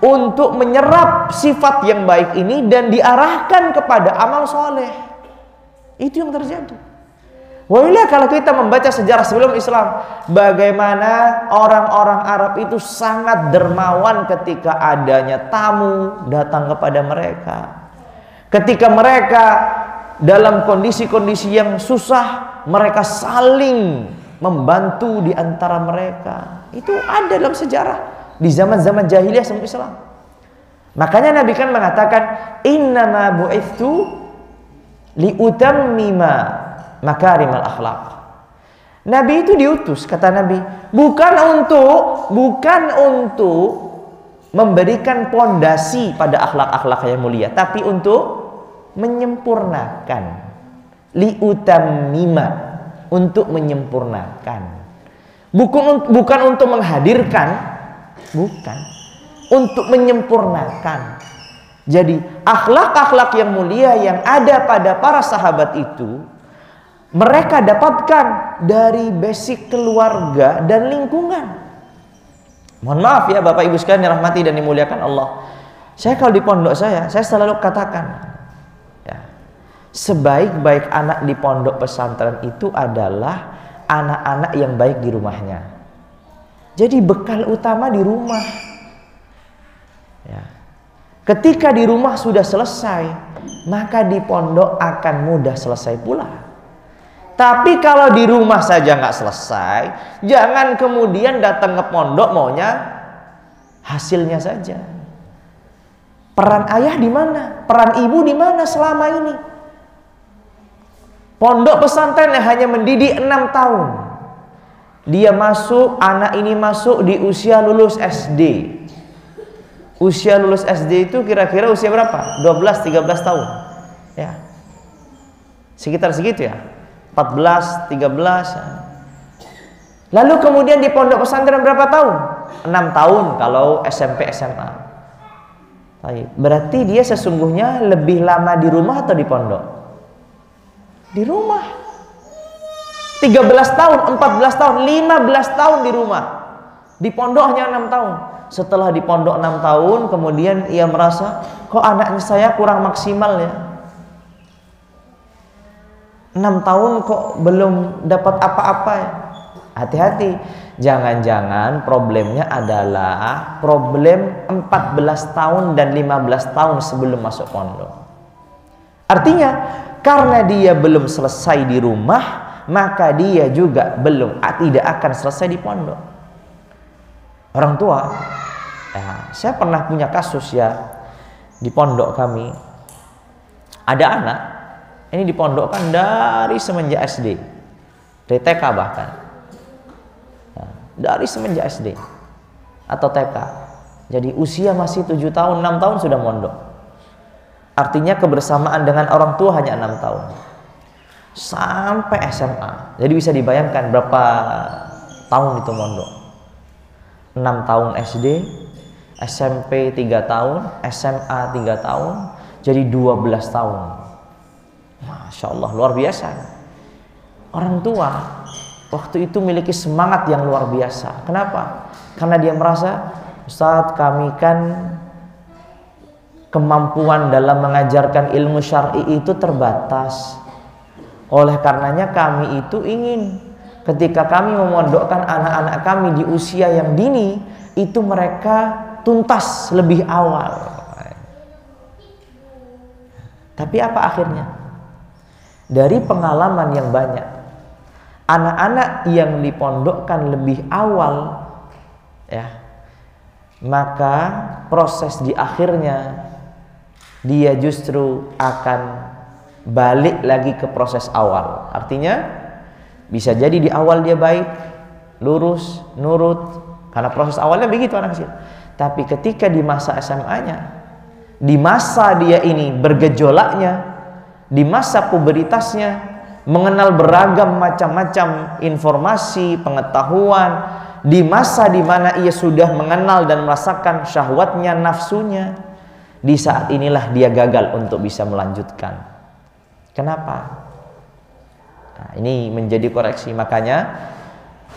untuk menyerap sifat yang baik ini dan diarahkan kepada amal soleh. Itu yang terjadi. Wailah kalau kita membaca sejarah sebelum Islam, bagaimana orang-orang Arab itu sangat dermawan ketika adanya tamu datang kepada mereka. Ketika mereka dalam kondisi-kondisi yang susah, mereka saling membantu di antara mereka. Itu ada dalam sejarah di zaman-zaman jahiliyah sebelum Islam. Makanya Nabi kan mengatakan, innama bu'ithu liutammima makarimal akhlak. Nabi itu diutus, kata Nabi, bukan untuk memberikan pondasi pada akhlak-akhlak yang mulia, tapi untuk menyempurnakan. Liutammima, untuk menyempurnakan. Bukan untuk menghadirkan, bukan, untuk menyempurnakan. Jadi akhlak-akhlak yang mulia yang ada pada para sahabat itu mereka dapatkan dari basic keluarga dan lingkungan. Mohon maaf ya Bapak Ibu sekalian yang dirahmati dan dimuliakan Allah. Saya kalau di pondok saya selalu katakan, ya, sebaik-baik anak di pondok pesantren itu adalah anak-anak yang baik di rumahnya. Jadi bekal utama di rumah. Ya. Ketika di rumah sudah selesai, maka di pondok akan mudah selesai pula. Tapi kalau di rumah saja nggak selesai, jangan kemudian datang ke pondok maunya hasilnya saja. Peran ayah di mana? Peran ibu di mana selama ini? Pondok pesantren yang hanya mendidik 6 tahun. Dia masuk, anak ini masuk di usia lulus SD. Usia lulus SD itu kira-kira usia berapa? 12-13 tahun. Ya. Sekitar segitu ya. 14, 13. Lalu kemudian di pondok pesantren berapa tahun? 6 tahun kalau SMP, SMA. Berarti dia sesungguhnya lebih lama di rumah atau di pondok? Di rumah. 13 tahun, 14 tahun, 15 tahun di rumah. Di pondok hanya 6 tahun. Setelah di pondok 6 tahun, kemudian ia merasa, kok anaknya saya kurang maksimal ya. 6 tahun kok belum dapat apa-apa ya. Hati-hati, jangan-jangan problemnya adalah problem 14 tahun dan 15 tahun sebelum masuk pondok. Artinya, karena dia belum selesai di rumah, maka dia juga tidak akan selesai di pondok. Orang tua, ya, saya pernah punya kasus ya di pondok kami. Ada anak ini dipondokkan dari semenjak SD, dari TK bahkan, nah, dari semenjak SD atau TK. Jadi usia masih 7 tahun, 6 tahun sudah mondok. Artinya kebersamaan dengan orang tua hanya 6 tahun sampai SMA. Jadi bisa dibayangkan berapa tahun itu mondok. 6 tahun SD, SMP 3 tahun, SMA 3 tahun, jadi 12 tahun. Masya Allah, luar biasa. Orang tua waktu itu memiliki semangat yang luar biasa. Kenapa? Karena dia merasa, Ustadz, kami kan kemampuan dalam mengajarkan ilmu syar'i itu terbatas. Oleh karenanya kami itu ingin ketika kami memondokkan anak-anak kami di usia yang dini, itu mereka tuntas lebih awal. Tapi apa akhirnya? Dari pengalaman yang banyak, anak-anak yang dipondokkan lebih awal, ya, maka proses di akhirnya dia justru akan balik lagi ke proses awal. Artinya bisa jadi di awal dia baik, lurus, nurut, karena proses awalnya begitu anak kecil. Tapi ketika di masa SMA-nya, di masa dia ini bergejolaknya, di masa puberitasnya, mengenal beragam macam-macam informasi, pengetahuan, di masa di mana ia sudah mengenal dan merasakan syahwatnya, nafsunya, di saat inilah dia gagal untuk bisa melanjutkan. Kenapa? Nah, ini menjadi koreksi. Makanya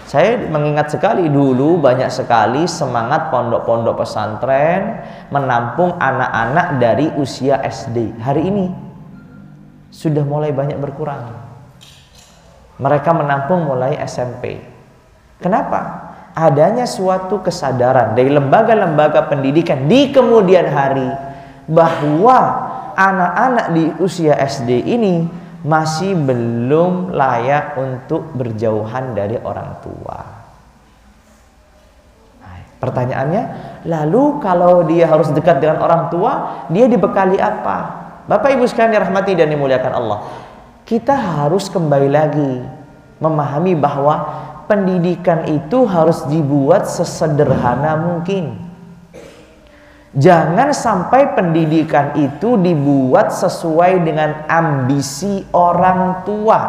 saya mengingat sekali dulu banyak sekali semangat pondok-pondok pesantren menampung anak-anak dari usia SD. Hari ini sudah mulai banyak berkurang. Mereka menampung mulai SMP. Kenapa? Adanya suatu kesadaran dari lembaga-lembaga pendidikan di kemudian hari bahwa anak-anak di usia SD ini masih belum layak untuk berjauhan dari orang tua. Nah, pertanyaannya, lalu kalau dia harus dekat dengan orang tua, dia dibekali apa? Bapak Ibu sekalian dirahmati dan dimuliakan Allah, kita harus kembali lagi memahami bahwa pendidikan itu harus dibuat sesederhana mungkin. Jangan sampai pendidikan itu dibuat sesuai dengan ambisi orang tua,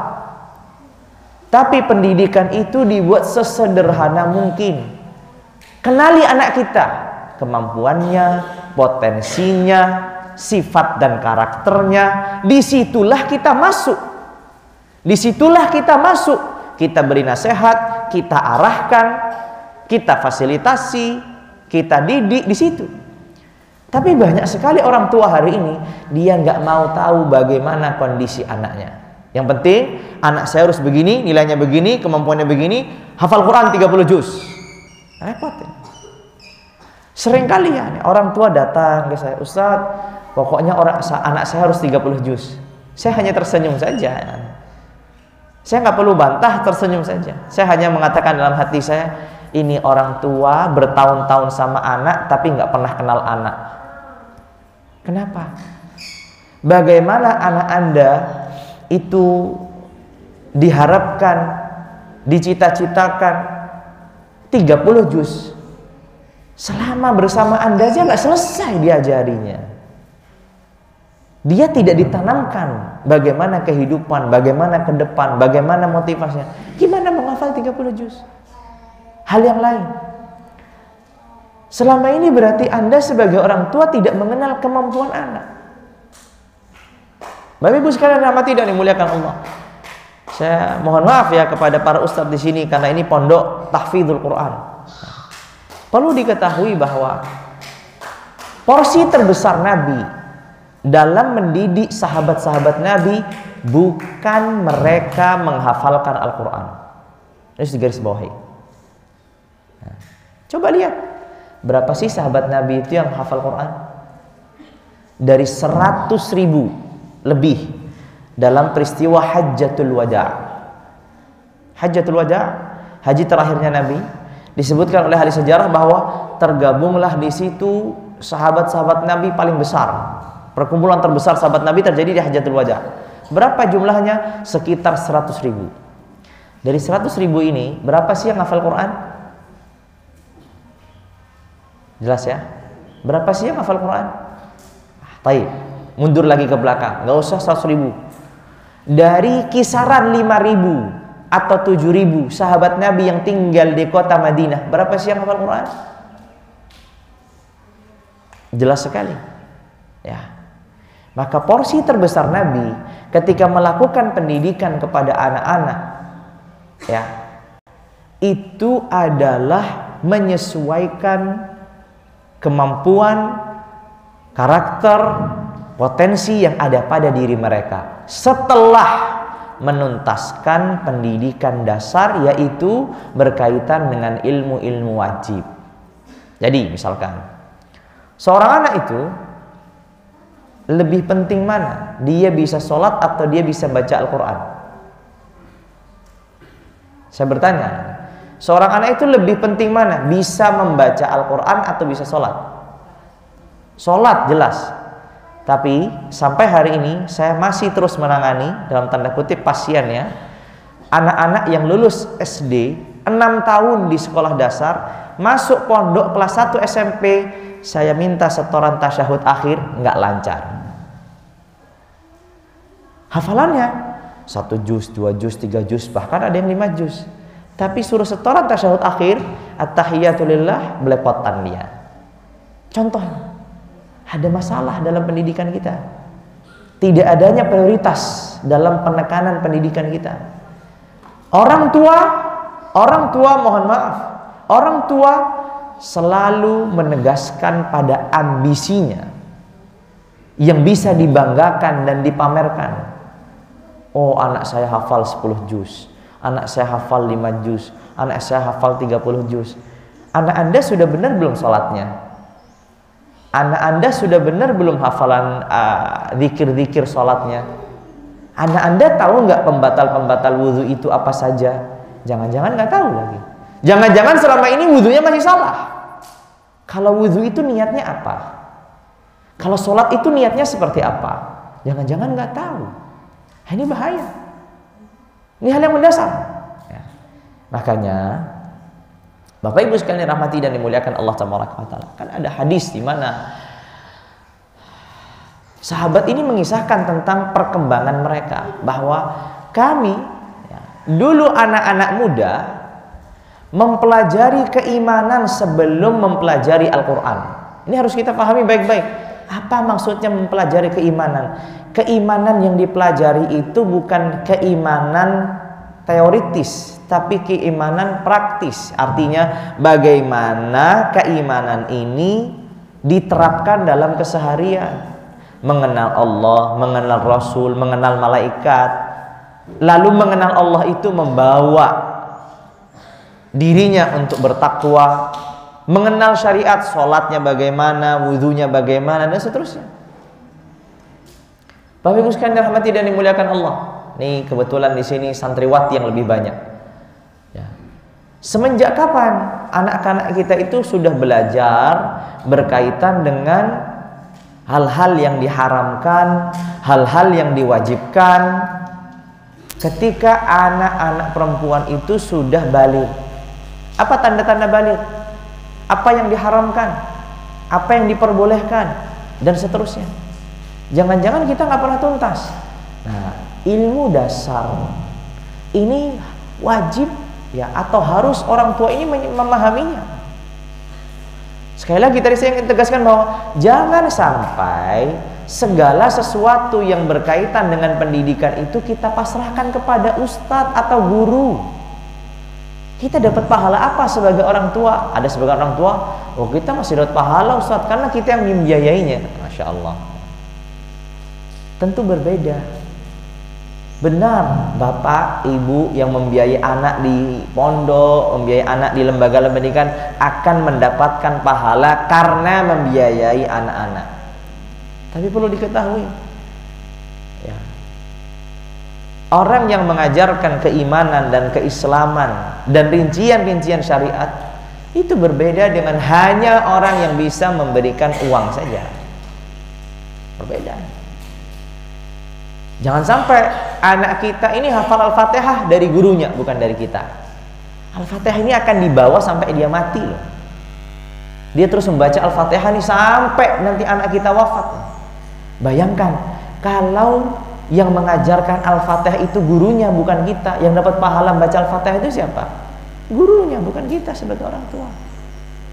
tapi pendidikan itu dibuat sesederhana mungkin. Kenali anak kita, kemampuannya, potensinya, sifat dan karakternya. Disitulah kita masuk. Disitulah kita masuk. Kita beri nasihat, kita arahkan, kita fasilitasi, kita didik di situ. Tapi banyak sekali orang tua hari ini, dia nggak mau tahu bagaimana kondisi anaknya. Yang penting anak saya harus begini, nilainya begini, kemampuannya begini, hafal Quran 30 juz. Repot ya. Seringkali ya orang tua datang ke saya, Ustaz, pokoknya anak saya harus 30 juz. Saya hanya tersenyum saja. Saya nggak perlu bantah, tersenyum saja. Saya hanya mengatakan dalam hati saya, ini orang tua bertahun-tahun sama anak tapi nggak pernah kenal anak. Kenapa? Bagaimana anak Anda itu diharapkan, dicita-citakan 30 juz, selama bersama Anda aja nggak selesai diajarinya. Dia tidak ditanamkan bagaimana kehidupan, bagaimana ke depan, bagaimana motivasinya. Gimana menghafal 30 juz? Hal yang lain. Selama ini berarti Anda sebagai orang tua tidak mengenal kemampuan anak. Bapak Ibu sekalian rahmati dan dimuliakan Allah. Saya mohon maaf ya kepada para ustadz di sini karena ini pondok tahfidzul Quran. Perlu diketahui bahwa porsi terbesar Nabi dalam mendidik sahabat-sahabat Nabi bukan mereka menghafalkan Al-Quran. Ini digaris bawahi. Nah, coba lihat berapa sih sahabat Nabi itu yang hafal Quran? Dari 100.000 lebih dalam peristiwa Hajjatul Wada'. Hajjatul Wada', haji terakhirnya Nabi, disebutkan oleh ahli sejarah bahwa tergabunglah di situ sahabat-sahabat Nabi paling besar. Perkumpulan terbesar sahabat Nabi terjadi di Hajjatul Wada'. Berapa jumlahnya? Sekitar 100.000. Dari 100.000 ini, berapa sih yang hafal Quran? Jelas ya? Berapa sih yang hafal Quran? Baik, mundur lagi ke belakang. Nggak usah 100.000. Dari kisaran 5.000 atau 7.000 sahabat Nabi yang tinggal di kota Madinah, berapa sih yang hafal Quran? Jelas sekali. Ya. Maka porsi terbesar Nabi ketika melakukan pendidikan kepada anak-anak, ya, itu adalah menyesuaikan kemampuan, karakter, potensi yang ada pada diri mereka setelah menuntaskan pendidikan dasar, yaitu berkaitan dengan ilmu-ilmu wajib. Jadi misalkan seorang anak itu lebih penting mana? Dia bisa sholat atau dia bisa baca Al-Quran? Saya bertanya, seorang anak itu lebih penting mana? Bisa membaca Al-Quran atau bisa sholat? Sholat jelas. Tapi sampai hari ini saya masih terus menangani dalam tanda kutip pasien ya, anak-anak yang lulus SD 6 tahun di sekolah dasar, masuk pondok kelas 1 SMP, saya minta setoran tasyahud akhir nggak lancar. Hafalannya 1 juz, 2 juz, 3 juz, bahkan ada yang 5 juz. Tapi suruh setoran tasyahud akhir, at-tahiyatulillah, belepotan dia. Contoh, ada masalah dalam pendidikan kita. Tidak adanya prioritas dalam penekanan pendidikan kita. Orang tua mohon maaf, orang tua selalu menegaskan pada ambisinya yang bisa dibanggakan dan dipamerkan. Oh, anak saya hafal 10 juz, anak saya hafal 5 juz, anak saya hafal 30 juz. Anak Anda sudah benar belum sholatnya? Anak Anda sudah benar belum hafalan zikir-zikir sholatnya? Anak Anda tahu nggak pembatal-pembatal wudhu itu apa saja? Jangan-jangan nggak tahu lagi. Jangan-jangan selama ini wudhunya masih salah. Kalau wudhu itu niatnya apa? Kalau sholat itu niatnya seperti apa? Jangan-jangan nggak tahu. Nah, ini bahaya. Ini hal yang mendasar. Ya. Makanya, Bapak Ibu sekalian rahmati dan dimuliakan Allah Taala. Kan ada hadis di mana sahabat ini mengisahkan tentang perkembangan mereka, bahwa kami dulu anak-anak muda mempelajari keimanan sebelum mempelajari Al-Quran. Ini harus kita pahami baik-baik. Apa maksudnya mempelajari keimanan? Keimanan yang dipelajari itu bukan keimanan teoritis, tapi keimanan praktis. Artinya bagaimana keimanan ini diterapkan dalam keseharian. Mengenal Allah, mengenal Rasul, mengenal malaikat. Lalu mengenal Allah itu membawa dirinya untuk bertakwa, mengenal syariat, sholatnya bagaimana, wudhunya bagaimana, dan seterusnya. Bapak Ibu sekalian dirahmati dan dimuliakan Allah. Nih kebetulan di sini santriwati yang lebih banyak. Ya. Semenjak kapan anak-anak kita itu sudah belajar berkaitan dengan hal-hal yang diharamkan, hal-hal yang diwajibkan, ketika anak-anak perempuan itu sudah baligh? Apa tanda-tanda baligh? Apa yang diharamkan? Apa yang diperbolehkan? Dan seterusnya. Jangan-jangan kita nggak pernah tuntas. Nah, ilmu dasar ini wajib ya, atau harus orang tua ini memahaminya. Sekali lagi tadi saya ingin tegaskan bahwa jangan sampai segala sesuatu yang berkaitan dengan pendidikan itu kita pasrahkan kepada ustadz atau guru. Kita dapat pahala apa sebagai orang tua? Ada sebagai orang tua, oh kita masih dapat pahala ustadz karena kita yang membiayainya. Masya Allah. Tentu berbeda. Benar, bapak, ibu yang membiayai anak di pondok, membiayai anak di lembaga pendidikan akan mendapatkan pahala karena membiayai anak-anak. Tapi perlu diketahui, ya, orang yang mengajarkan keimanan dan keislaman dan rincian-rincian syariat itu berbeda dengan hanya orang yang bisa memberikan uang saja. Berbeda. Jangan sampai anak kita ini hafal Al-Fatihah dari gurunya, bukan dari kita. Al-Fatihah ini akan dibawa sampai dia mati loh. Dia terus membaca Al-Fatihah ini sampai nanti anak kita wafat. Bayangkan kalau yang mengajarkan Al-Fatihah itu gurunya, bukan kita. Yang dapat pahala membaca Al-Fatihah itu siapa? Gurunya, bukan kita sebagai orang tua.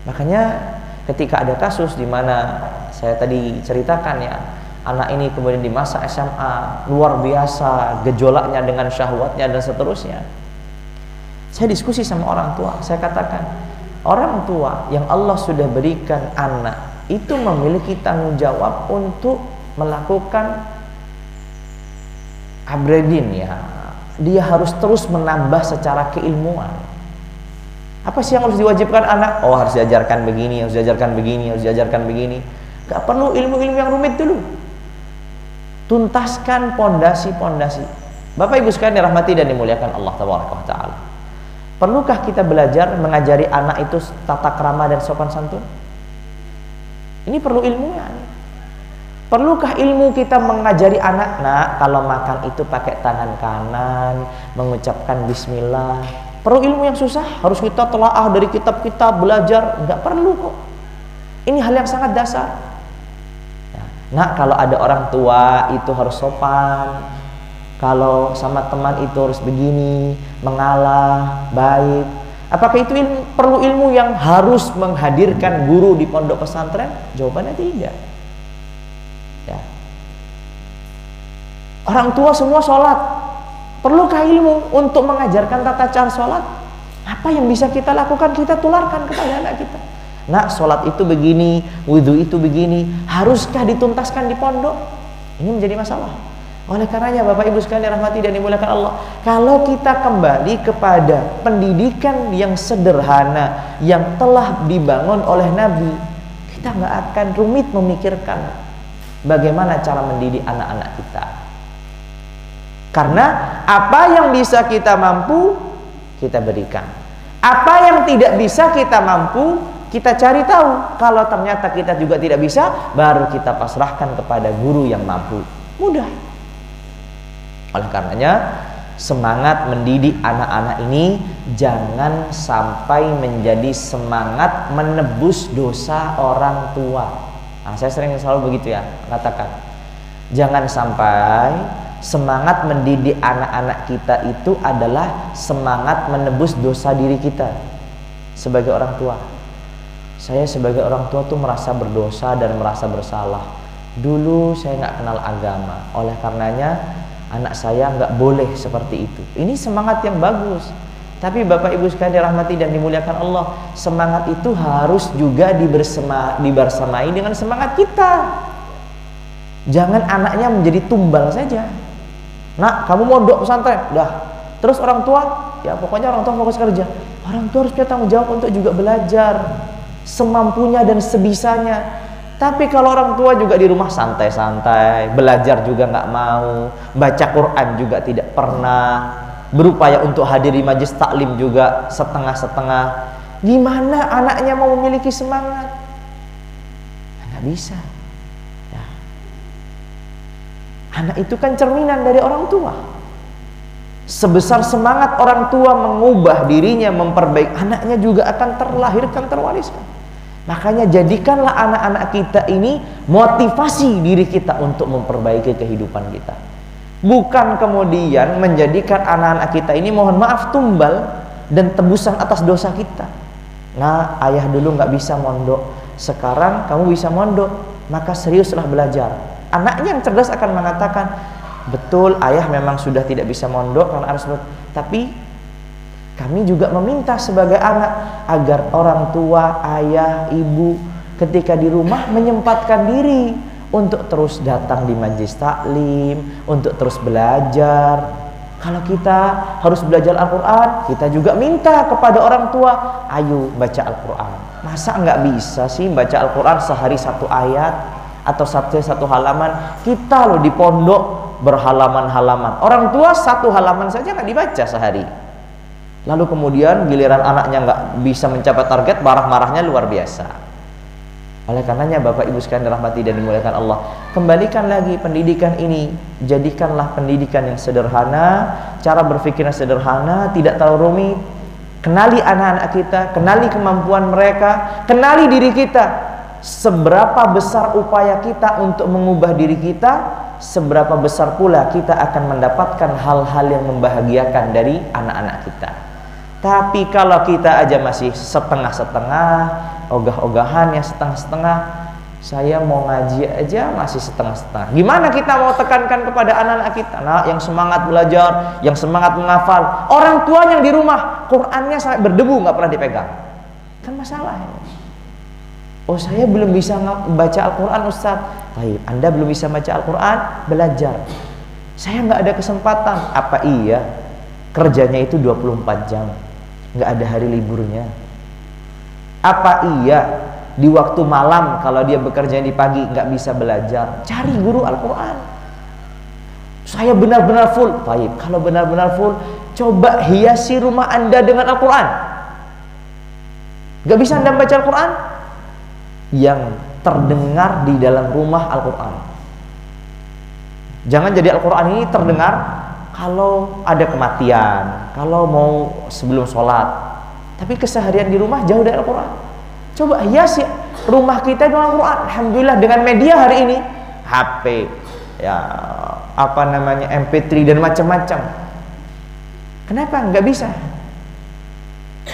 Makanya ketika ada kasus di mana saya tadi ceritakan ya, anak ini kemudian di masa SMA luar biasa gejolaknya dengan syahwatnya dan seterusnya. Saya diskusi sama orang tua, saya katakan, orang tua yang Allah sudah berikan anak itu memiliki tanggung jawab untuk melakukan upgrading ya. Dia harus terus menambah secara keilmuan. Apa sih yang harus diwajibkan anak? Oh, harus diajarkan begini, harus diajarkan begini, harus diajarkan begini. Gak perlu ilmu-ilmu yang rumit dulu. Tuntaskan pondasi-pondasi. Bapak Ibu sekalian dirahmati dan dimuliakan Allah Taala. Perlukah kita belajar mengajari anak itu tata krama dan sopan santun? Ini perlu ilmunya. Perlukah ilmu kita mengajari anak, nah kalau makan itu pakai tangan kanan, mengucapkan bismillah? Perlu ilmu yang susah? Harus kita telaah dari kitab-kitab, belajar? Enggak perlu kok. Ini hal yang sangat dasar. Nah, kalau ada orang tua itu harus sopan. Kalau sama teman itu harus begini, mengalah, baik. Apakah itu perlu ilmu yang harus menghadirkan guru di pondok pesantren? Jawabannya tidak. Ya. Orang tua semua sholat. Perlukah ilmu untuk mengajarkan tata cara sholat? Apa yang bisa kita lakukan? Kita tularkan kepada anak kita. Nah, sholat itu begini, wudhu itu begini. Haruskah dituntaskan di pondok? Ini menjadi masalah. Oleh karenanya Bapak Ibu sekalian rahmati dan dimuliakan Allah, kalau kita kembali kepada pendidikan yang sederhana yang telah dibangun oleh Nabi, kita nggak akan rumit memikirkan bagaimana cara mendidik anak-anak kita. Karena apa yang bisa kita mampu, kita berikan. Apa yang tidak bisa kita mampu, kita cari tahu. Kalau ternyata kita juga tidak bisa, baru kita pasrahkan kepada guru yang mampu. Mudah. Oleh karenanya, semangat mendidik anak-anak ini jangan sampai menjadi semangat menebus dosa orang tua. Nah, saya selalu begitu ya, katakan. Jangan sampai semangat mendidik anak-anak kita itu adalah semangat menebus dosa diri kita sebagai orang tua. Saya sebagai orang tua tuh merasa berdosa dan merasa bersalah. Dulu saya nggak kenal agama, oleh karenanya anak saya nggak boleh seperti itu. Ini semangat yang bagus. Tapi Bapak Ibu sekalian dirahmati dan dimuliakan Allah, semangat itu harus juga dibersamai dengan semangat kita. Jangan anaknya menjadi tumbal saja. Nak, kamu mondok pesantren, dah. Terus orang tua, ya pokoknya orang tua fokus kerja. Orang tua harus punya tanggung jawab untuk juga belajar semampunya dan sebisanya. Tapi kalau orang tua juga di rumah santai-santai, belajar juga nggak mau, baca Quran juga tidak pernah, berupaya untuk hadir di majelis taklim juga setengah-setengah, gimana anaknya mau memiliki semangat? Nggak bisa. Ya. Anak itu kan cerminan dari orang tua. Sebesar semangat orang tua mengubah dirinya, memperbaiki, anaknya juga akan terlahirkan, terwariskan. Makanya jadikanlah anak-anak kita ini motivasi diri kita untuk memperbaiki kehidupan kita. Bukan kemudian menjadikan anak-anak kita ini mohon maaf tumbal dan tebusan atas dosa kita. Nah, ayah dulu nggak bisa mondok, sekarang kamu bisa mondok, maka seriuslah belajar. Anaknya yang cerdas akan mengatakan, betul ayah memang sudah tidak bisa mondok karena harus, tapi kami juga meminta sebagai anak agar orang tua, ayah, ibu ketika di rumah menyempatkan diri untuk terus datang di majelis taklim, untuk terus belajar. Kalau kita harus belajar Al-Quran, kita juga minta kepada orang tua, ayo baca Al-Quran. Masa nggak bisa sih baca Al-Quran sehari satu ayat atau satu halaman? Kita loh di pondok berhalaman-halaman. Orang tua satu halaman saja nggak dibaca sehari. Lalu kemudian giliran anaknya nggak bisa mencapai target, marah-marahnya luar biasa. Oleh karenanya Bapak Ibu sekalian dirahmati dan dimuliakan Allah, kembalikan lagi pendidikan ini, jadikanlah pendidikan yang sederhana, cara berpikirnya sederhana, tidak terlalu rumit. Kenali anak-anak kita, kenali kemampuan mereka, kenali diri kita. Seberapa besar upaya kita untuk mengubah diri kita, seberapa besar pula kita akan mendapatkan hal-hal yang membahagiakan dari anak-anak kita. Tapi kalau kita aja masih setengah-setengah, ogah-ogahan yang setengah-setengah, saya mau ngaji aja masih setengah-setengah. Gimana kita mau tekankan kepada anak-anak kita? Nah, yang semangat belajar, yang semangat menghafal. Orang tua yang di rumah, Qur'annya sampai berdebu nggak pernah dipegang. Kan masalah ini. Oh, saya belum bisa baca Al-Quran, Ustaz. Baik, Anda belum bisa baca Al-Quran, belajar. Saya nggak ada kesempatan. Apa iya? Kerjanya itu 24 jam. Nggak ada hari liburnya. Apa iya di waktu malam kalau dia bekerja di pagi nggak bisa belajar? Cari guru Al-Quran. Saya benar-benar full. Baik, kalau benar-benar full, coba hiasi rumah Anda dengan Al-Quran. Nggak bisa Anda baca Al-Quran? Yang terdengar di dalam rumah Al-Quran. Jangan jadi Al-Quran ini terdengar kalau ada kematian, kalau mau sebelum sholat. Tapi keseharian di rumah jauh dari Al-Quran. Coba hiasi rumah kita dengan Al-Quran. Alhamdulillah dengan media hari ini, HP, ya apa namanya, MP3 dan macam-macam. Kenapa nggak bisa?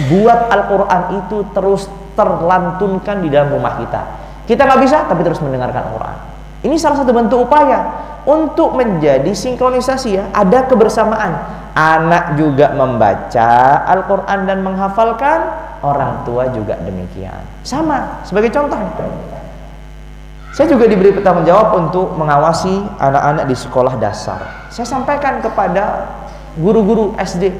Buat Al-Quran itu terus terlantunkan di dalam rumah kita. Kita nggak bisa, tapi terus mendengarkan Al-Quran. Ini salah satu bentuk upaya untuk menjadi sinkronisasi, ya, ada kebersamaan. Anak juga membaca Al-Quran dan menghafalkan, orang tua juga demikian. Sama, sebagai contoh. Saya juga diberi tanggung jawab untuk mengawasi anak-anak di sekolah dasar. Saya sampaikan kepada guru-guru SD,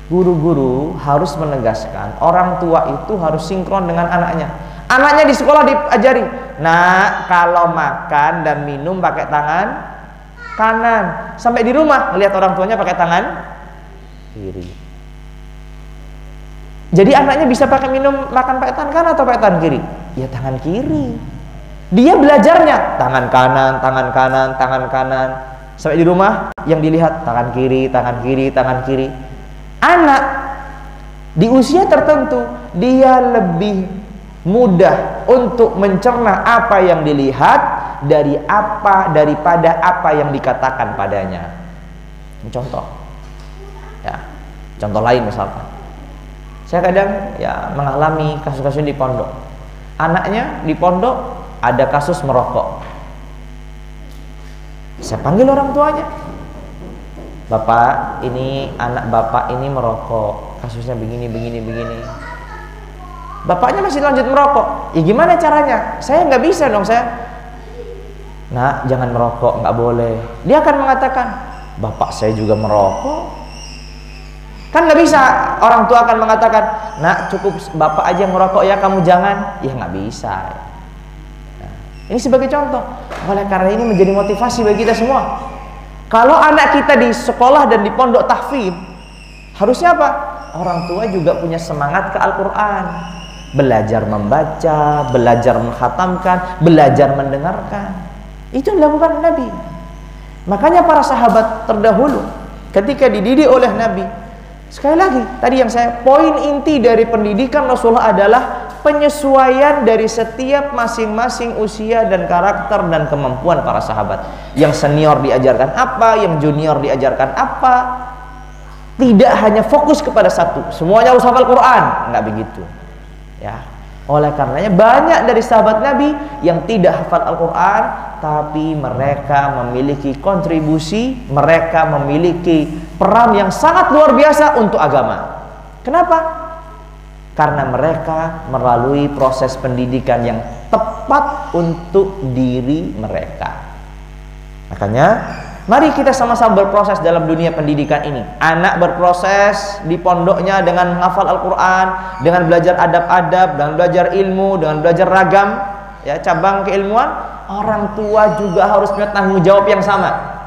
guru-guru harus menegaskan orang tua itu harus sinkron dengan anaknya. Anaknya di sekolah diajari, nah kalau makan dan minum pakai tangan kanan. Sampai di rumah lihat orang tuanya pakai tangan kiri. Jadi anaknya bisa pakai minum makan pakai tangan kanan atau pakai tangan kiri? Ya tangan kiri. Dia belajarnya tangan kanan, tangan kanan, tangan kanan. Sampai di rumah yang dilihat tangan kiri, tangan kiri, tangan kiri. Anak di usia tertentu dia lebih mudah untuk mencerna apa yang dilihat daripada apa yang dikatakan padanya. Contoh, ya, contoh lain misalkan, saya kadang ya mengalami kasus-kasus di pondok. Anaknya di pondok ada kasus merokok. Saya panggil orang tuanya, Bapak, ini anak Bapak ini merokok, kasusnya begini, begini, begini. Bapaknya masih lanjut merokok. Ya gimana caranya? Saya nggak bisa dong, Nak, jangan merokok, nggak boleh. Dia akan mengatakan, Bapak saya juga merokok. Kan nggak bisa. Orang tua akan mengatakan, Nak, cukup Bapak aja yang merokok ya, kamu jangan. Ya nggak bisa. Nah, ini sebagai contoh. Oleh karena ini menjadi motivasi bagi kita semua. Kalau anak kita di sekolah dan di pondok tahfidz, harusnya apa? Orang tua juga punya semangat ke Al-Quran. Belajar membaca, belajar mengkhatamkan, belajar mendengarkan. Itu yang dilakukan Nabi. Makanya para sahabat terdahulu ketika dididik oleh Nabi, sekali lagi tadi yang poin inti dari pendidikan Rasulullah adalah penyesuaian dari setiap masing-masing usia dan karakter dan kemampuan para sahabat. Yang senior diajarkan apa, yang junior diajarkan apa. Tidak hanya fokus kepada satu, semuanya harus hafal Quran, nggak begitu. Ya, oleh karenanya banyak dari sahabat Nabi yang tidak hafal Al-Quran, tapi mereka memiliki kontribusi, mereka memiliki peran yang sangat luar biasa untuk agama. Kenapa? Karena mereka melalui proses pendidikan yang tepat untuk diri mereka. Makanya mari kita sama-sama berproses dalam dunia pendidikan ini. Anak berproses di pondoknya dengan menghafal Al-Quran, dengan belajar adab-adab, dengan belajar ilmu, dengan belajar ragam ya cabang keilmuan. Orang tua juga harus punya tanggung jawab yang sama.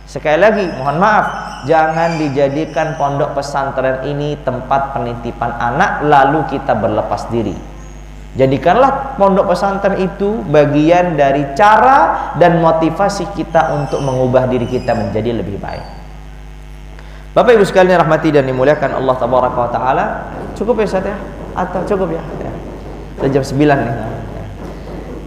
Sekali lagi, mohon maaf, jangan dijadikan pondok pesantren ini tempat penitipan anak lalu kita berlepas diri. Jadikanlah pondok pesantren itu bagian dari cara dan motivasi kita untuk mengubah diri kita menjadi lebih baik. Bapak Ibu sekalian rahmati dan dimuliakan Allah Tabaraka wa Ta'ala. Cukup ya Ustaz ya? Atau cukup ya? Sudah jam 9 nih.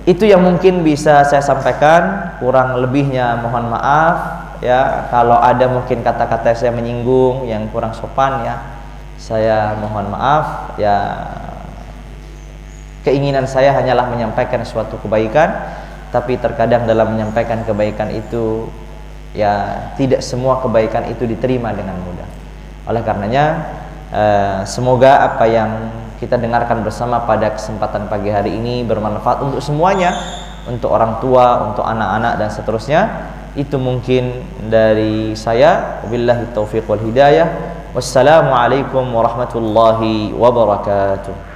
Itu yang mungkin bisa saya sampaikan. Kurang lebihnya mohon maaf ya. Kalau ada mungkin kata-kata saya menyinggung yang kurang sopan ya, saya mohon maaf ya. Keinginan saya hanyalah menyampaikan suatu kebaikan, tapi terkadang dalam menyampaikan kebaikan itu ya tidak semua kebaikan itu diterima dengan mudah. Oleh karenanya semoga apa yang kita dengarkan bersama pada kesempatan pagi hari ini bermanfaat untuk semuanya, untuk orang tua, untuk anak-anak dan seterusnya. Itu mungkin dari saya. Wabillahi taufiq wal hidayah. Wassalamualaikum warahmatullahi wabarakatuh.